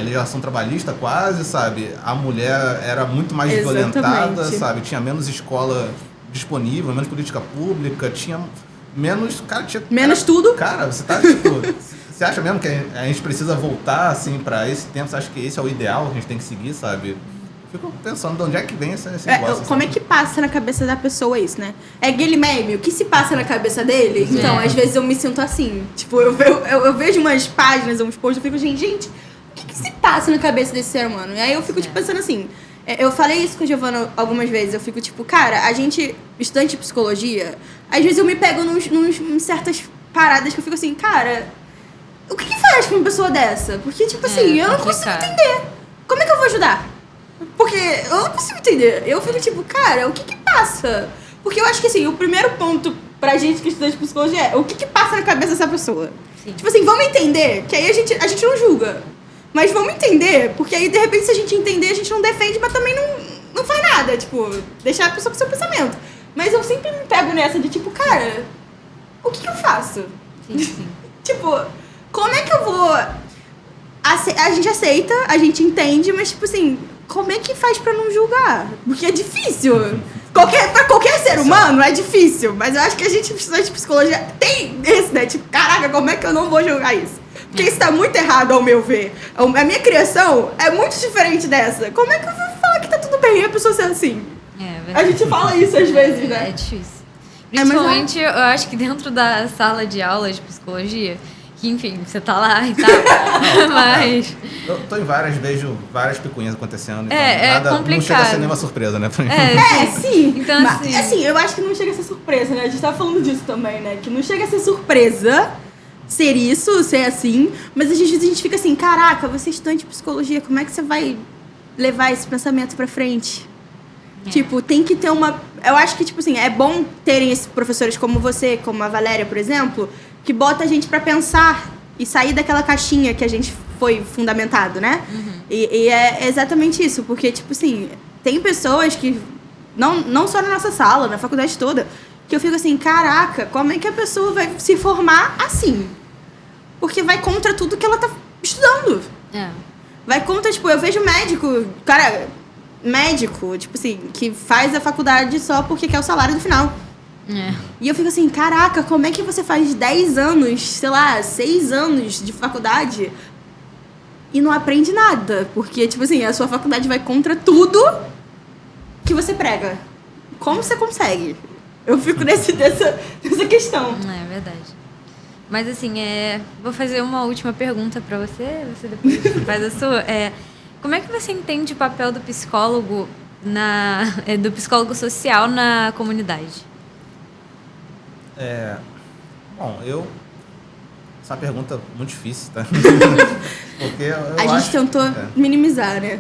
legislação trabalhista quase, sabe? A mulher era muito mais violentada, sabe? Tinha menos escola disponível, menos política pública, tinha menos... Menos tudo. Cara, você tá, tipo... Você acha mesmo que a gente precisa voltar, assim, pra esse tempo? Você acha que esse é o ideal que a gente tem que seguir, sabe? Eu fico pensando de onde é que vem esse negócio. Como é que passa na cabeça da pessoa isso, né? É aquele meme, o que se passa na cabeça dele? Então, às vezes eu me sinto assim. Tipo, eu vejo umas páginas, uns posts, eu fico, gente, o que se passa na cabeça desse ser humano? E aí eu fico, tipo, pensando assim... Eu falei isso com o Giovanna algumas vezes. Eu fico, tipo, cara, a gente, estudante de psicologia, às vezes eu me pego num certas paradas que eu fico assim, cara... O que faz pra uma pessoa dessa? Porque, tipo assim, eu não consigo entender. Como é que eu vou ajudar? Porque eu não consigo entender. Eu fico tipo, cara, o que passa? Porque eu acho que, assim, o primeiro ponto pra gente que estuda de psicologia é o que passa na cabeça dessa pessoa. Sim. Tipo assim, vamos entender, que aí a gente não julga. Mas vamos entender, porque aí, de repente, se a gente entender, a gente não defende, mas também não faz nada. Tipo, deixar a pessoa com o seu pensamento. Mas eu sempre me pego nessa de, tipo, cara, o que eu faço? Sim. Tipo... Como é que eu vou... A gente aceita, a gente entende, mas, tipo assim, como é que faz pra não julgar? Porque é difícil. Pra qualquer ser humano é difícil. Mas eu acho que a gente, estudante de psicologia, tem esse, né? Tipo, caraca, como é que eu não vou julgar isso? Porque isso tá muito errado, ao meu ver. A minha criação é muito diferente dessa. Como é que eu vou falar que tá tudo bem e a pessoa ser assim? A gente fala isso às vezes, né? É difícil. Principalmente, eu acho que dentro da sala de aula de psicologia... Que, enfim, você tá lá e tal, mas... Eu tô em vejo várias picuinhas acontecendo, então nada, não chega a ser nenhuma surpresa, né? Sim. Então, mas, assim, eu acho que não chega a ser surpresa, né? A gente tava falando disso também, né? Que não chega a ser surpresa ser isso, ser assim, mas às vezes a gente fica assim, caraca, você é estudante de psicologia, como é que você vai levar esse pensamento pra frente? Tipo, tem que ter uma... Eu acho que, tipo assim, é bom terem esses professores como você, como a Valéria, por exemplo, que bota a gente pra pensar e sair daquela caixinha que a gente foi fundamentado, né? E é exatamente isso, porque, tipo assim, tem pessoas que, não só na nossa sala, na faculdade toda, que eu fico assim, caraca, como é que a pessoa vai se formar assim? Porque vai contra tudo que ela tá estudando. Vai contra, tipo, eu vejo médico, tipo assim, que faz a faculdade só porque quer o salário do final. E eu fico assim, caraca, como é que você faz 10 anos, sei lá, 6 anos de faculdade e não aprende nada? Porque, tipo assim, a sua faculdade vai contra tudo que você prega. Como você consegue? Eu fico nessa questão. É verdade. Mas assim, vou fazer uma última pergunta pra você depois faz a sua. Como é que você entende o papel do psicólogo do psicólogo social na comunidade? Bom, essa é uma pergunta muito difícil, tá? Porque a gente tentou minimizar, né?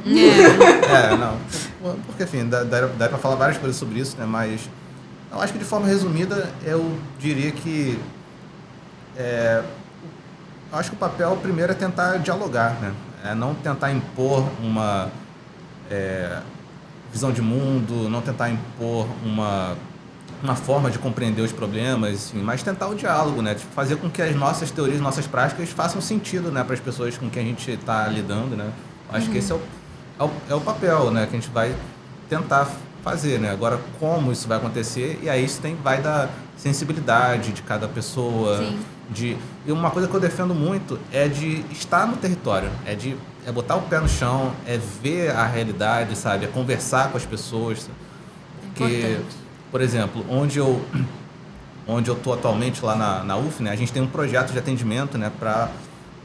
Não. Porque, enfim, dá pra falar várias coisas sobre isso, né? Mas eu acho que, de forma resumida, eu diria que eu acho que o papel, primeiro, é tentar dialogar, né? Não tentar impor uma visão de mundo, não tentar impor uma forma de compreender os problemas, enfim, mas tentar o diálogo, né? Tipo, fazer com que as nossas teorias, nossas práticas façam sentido, né, para as pessoas com quem a gente está lidando, né? Acho que esse é o papel, né, que a gente vai tentar fazer, né? Agora, como isso vai acontecer, e aí isso vai da sensibilidade de cada pessoa. Sim. E uma coisa que eu defendo muito é de estar no território, é botar o pé no chão, é ver a realidade, sabe? É conversar com as pessoas. Porque, por exemplo, onde eu estou atualmente, lá na UF, né, a gente tem um projeto de atendimento, né, para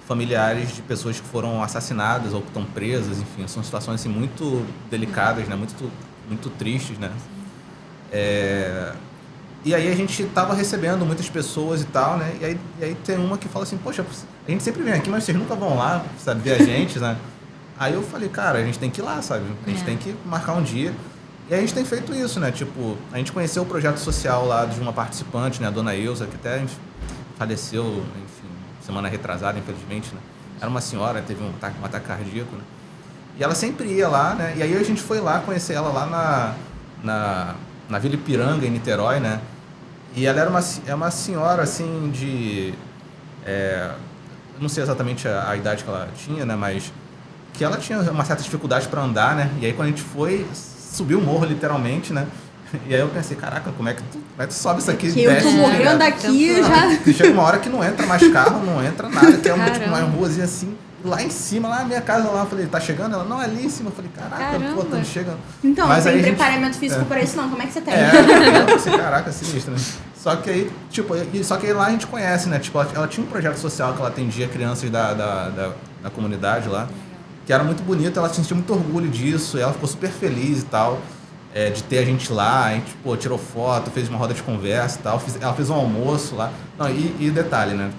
familiares de pessoas que foram assassinadas ou que estão presas, enfim, são situações assim, muito delicadas, né, muito tristes, né? E aí a gente estava recebendo muitas pessoas e tal, né? E aí tem uma que fala assim, poxa, a gente sempre vem aqui, mas vocês nunca vão lá, sabe, ver a gente, né? Aí eu falei, cara, a gente tem que ir lá, sabe? A gente tem que marcar um dia. E a gente tem feito isso, né? Tipo, a gente conheceu o projeto social lá de uma participante, né? A dona Ilza, que até faleceu, enfim, semana retrasada, infelizmente, né? Era uma senhora, teve um ataque cardíaco, né? E ela sempre ia lá, né? E aí a gente foi lá conhecer ela lá na Vila Ipiranga, em Niterói, né? E ela era uma senhora, assim, não sei exatamente a idade que ela tinha, né? Mas que ela tinha uma certa dificuldade para andar, né? E aí quando a gente foi, subiu o morro, literalmente, né? E aí eu pensei, caraca, como é que tu sobe isso aqui? Que eu tô morrendo aqui já. Chega uma hora que não entra mais carro, não entra nada, que é tipo, uma ruazinha assim, lá em cima, lá na minha casa, lá, eu falei, tá chegando? Ela, não, é ali em cima. Eu falei, caraca, pô, estamos chegando. Então, mas não tem aí preparamento físico para isso não, como é que você tem? Eu pensei, caraca, sinistro, né? Só que aí, tipo, lá a gente conhece, né? Tipo, ela tinha um projeto social que ela atendia crianças da comunidade lá, que era muito bonito, ela sentia muito orgulho disso, ela ficou super feliz e tal, de ter a gente lá, a gente, pô, tirou foto, fez uma roda de conversa e tal, ela fez um almoço lá. Não, e detalhe, né?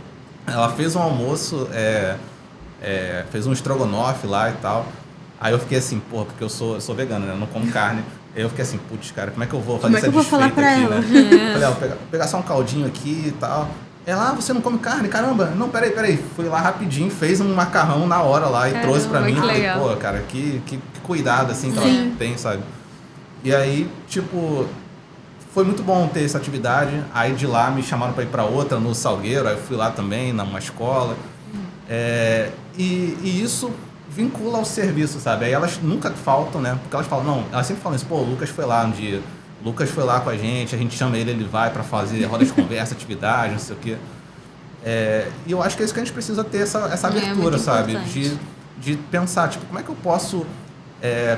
Ela fez um almoço, fez um estrogonofe lá e tal. Aí eu fiquei assim, porra, porque eu sou vegano, né? Eu não como carne. Aí eu fiquei assim, putz, cara, como é que eu vou fazer essa desfeita aqui, né? Falei, vou pegar só um caldinho aqui e tal. Ela, você não come carne? Caramba, não, peraí. Fui lá rapidinho, fez um macarrão na hora lá e trouxe pra mim. Falei, pô, cara, que cuidado, assim, que ela tem, sabe? E aí, tipo, foi muito bom ter essa atividade. Aí de lá me chamaram pra ir pra outra, no Salgueiro. Aí eu fui lá também, numa escola. E isso vincula ao serviço, sabe? Aí elas nunca faltam, né? Porque elas falam, não, elas sempre falam isso, pô, o Lucas foi lá um dia, o Lucas foi lá com a gente chama ele vai pra fazer roda de conversa, atividade, não sei o quê. E eu acho que é isso que a gente precisa ter, essa abertura, sabe? De pensar, tipo, como é que eu posso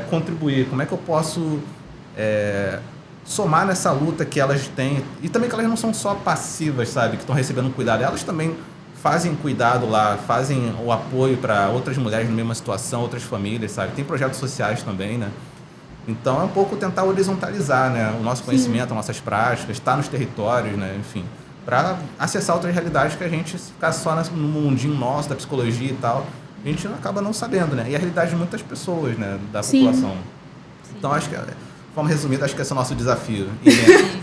contribuir, como é que eu posso somar nessa luta que elas têm, e também que elas não são só passivas, sabe? Que estão recebendo cuidado, elas também fazem cuidado lá, fazem o apoio para outras mulheres na mesma situação, outras famílias, sabe? Tem projetos sociais também, né? Então é um pouco tentar horizontalizar, né, o nosso conhecimento, as nossas práticas, estar nos territórios, né, enfim, para acessar outras realidades que a gente ficar só no mundinho nosso, da psicologia e tal, a gente acaba não sabendo, né? E a realidade de muitas pessoas, né, da população. Então acho que forma resumida, acho que esse é o nosso desafio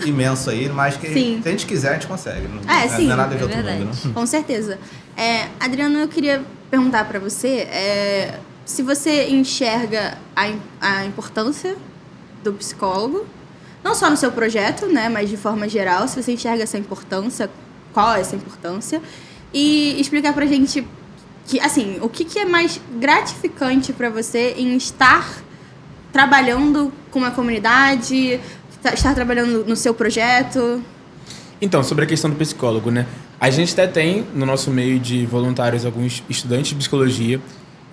imenso aí, mas que se a gente quiser, a gente consegue. Não é nada de outro mundo, né? Com certeza. Adriano, eu queria perguntar para você se você enxerga a importância do psicólogo, não só no seu projeto, né, mas de forma geral, se você enxerga essa importância, qual é essa importância, e explicar pra gente que, assim, o que é mais gratificante para você em estar trabalhando com uma comunidade, estar trabalhando no seu projeto? Então, sobre a questão do psicólogo, né? A gente até tem no nosso meio de voluntários alguns estudantes de psicologia,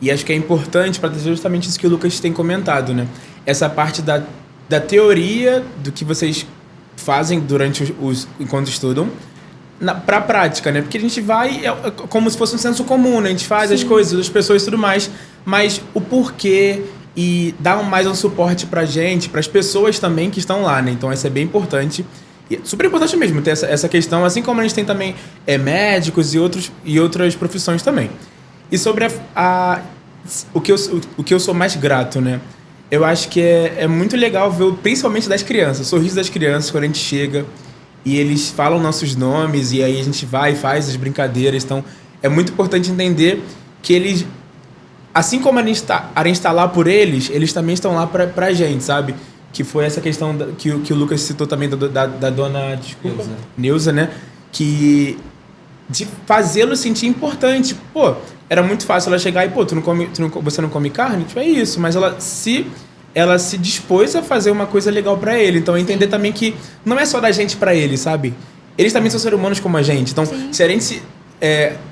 e acho que é importante para dizer justamente isso que o Lucas tem comentado, né? Essa parte da teoria do que vocês fazem durante enquanto estudam, para a prática, né? Porque a gente vai como se fosse um senso comum, né? A gente faz as coisas, as pessoas e tudo mais, mas o porquê e dar mais um suporte pra gente, para as pessoas também que estão lá, né? Então isso é bem importante. E super importante mesmo ter essa questão, assim como a gente tem também médicos e outras profissões também. E sobre o que eu sou mais grato, né? Eu acho que é muito legal ver, principalmente das crianças, o sorriso das crianças quando a gente chega e eles falam nossos nomes e aí a gente vai e faz as brincadeiras. Então, é muito importante entender que eles, assim como a gente está lá por eles também estão lá pra gente, sabe? Que foi essa questão que o Lucas citou também da dona, desculpa, Neuza, né? Que de fazê-lo sentir importante. Pô, era muito fácil ela chegar e, pô, você não come carne? Tipo, é isso. Mas ela se dispôs a fazer uma coisa legal pra ele. Então, entender também que não é só da gente pra ele, sabe? Eles também são seres humanos como a gente. Então, se a gente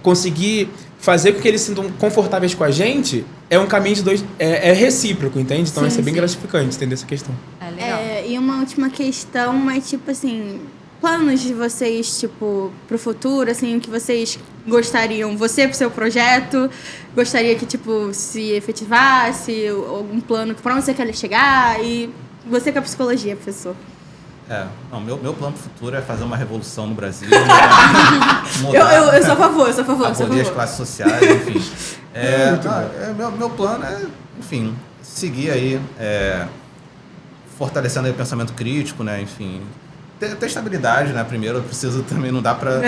conseguir fazer com que eles se sintam confortáveis com a gente, é um caminho de dois... É recíproco, entende? Então, isso é bem gratificante, entender essa questão. Legal. E uma última questão é, tipo assim... Planos de vocês, tipo, pro futuro, assim, que vocês gostariam, você pro seu projeto, gostaria que, tipo, se efetivasse, algum plano, pra onde você quer chegar, e você com a psicologia, professor? Meu plano pro futuro é fazer uma revolução no Brasil. Eu sou a favor, abolir as classes sociais, enfim. Meu plano é, enfim, seguir aí, fortalecendo aí o pensamento crítico, né, enfim... Ter estabilidade, né? Primeiro, eu preciso também, não dá pra...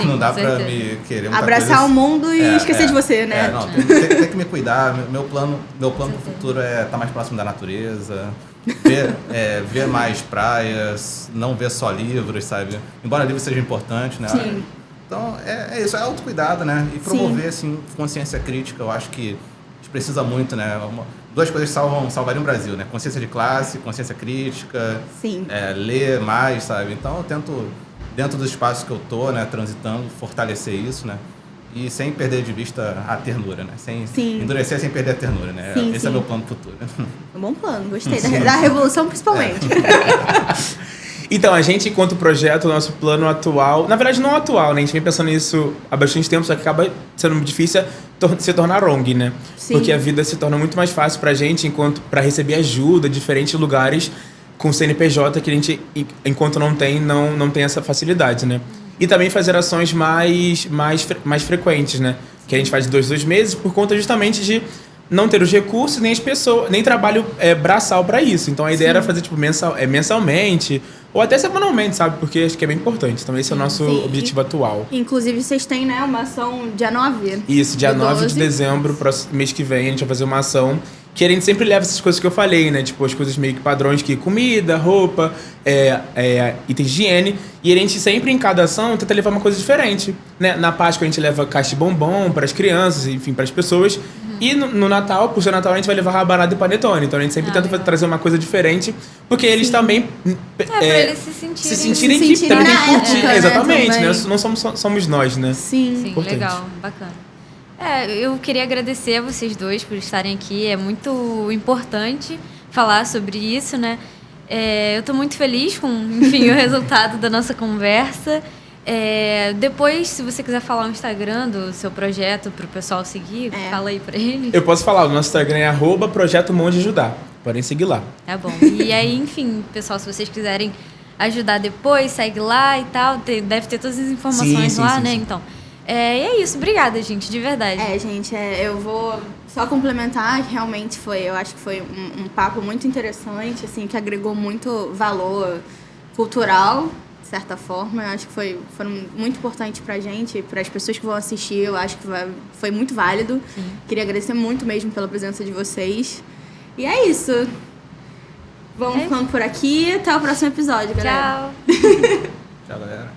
não dá pra me querer muita abraçar coisa. O mundo e esquecer de você, né? Tem que me cuidar. Meu plano pro futuro é estar mais próximo da natureza, ver mais praias, não ver só livros, sabe? Embora livro seja importante, né? Sim. Então, é isso, é autocuidado, né? E promover, assim, consciência crítica, eu acho que a gente precisa muito, né? Duas coisas salvariam o Brasil, né? Consciência de classe, consciência crítica, ler mais, sabe? Então eu tento, dentro dos espaços que eu tô, né, transitando, fortalecer isso, né? E sem perder de vista a ternura, né? Sem endurecer sem perder a ternura, né? Esse é meu plano futuro. Um bom plano, gostei. Da revolução, principalmente. Então, a gente, enquanto projeto, o nosso plano atual... Na verdade, não atual, né? A gente vem pensando nisso há bastante tempo, só que acaba sendo difícil se tornar ONG, né? Sim. Porque a vida se torna muito mais fácil pra gente, para receber ajuda de diferentes lugares com CNPJ, que a gente, enquanto não tem essa facilidade, né? E também fazer ações mais frequentes, né? Que a gente faz de 2 meses por conta justamente de não ter os recursos, nem as pessoas, nem trabalho braçal para isso. Então a ideia era fazer tipo mensalmente ou até semanalmente, sabe? Porque acho que é bem importante. Então esse é o nosso objetivo atual. Inclusive vocês têm, né, uma ação dia 9. Isso, dia 9 de dezembro, mês que vem, a gente vai fazer uma ação que a gente sempre leva essas coisas que eu falei, né? Tipo, as coisas meio que padrões, que comida, roupa, itens de higiene. E a gente sempre, em cada ação, tenta levar uma coisa diferente, né? Na Páscoa a gente leva caixa de bombom para as crianças, enfim, para as pessoas. E no Natal, por ser Natal, a gente vai levar rabanada e panetone. Então a gente sempre tenta trazer uma coisa diferente, porque eles também... pra eles se sentirem que na curtir. época, exatamente, né? Não somos nós, né? Sim, legal, bacana. Eu queria agradecer a vocês dois por estarem aqui. É muito importante falar sobre isso, né? Eu tô muito feliz com, enfim, o resultado da nossa conversa. Depois, se você quiser falar o Instagram do seu projeto para o pessoal seguir, fala aí para ele. Eu posso falar, o nosso Instagram é @Projeto Monge Ajudar. Podem seguir lá. Tá bom. E aí, enfim, pessoal, se vocês quiserem ajudar depois, segue lá e tal. Deve ter todas as informações lá, né? Sim. Então, E é isso, obrigada, gente, de verdade. Gente, eu vou só complementar que realmente eu acho que foi um papo muito interessante, assim, que agregou muito valor cultural, de certa forma. Eu acho que foram muito importantes pra gente, para as pessoas que vão assistir, eu acho que foi muito válido. Sim. Queria agradecer muito mesmo pela presença de vocês. E é isso. Vamos ficando por aqui. Até o próximo episódio, galera. Tchau. Tchau, galera.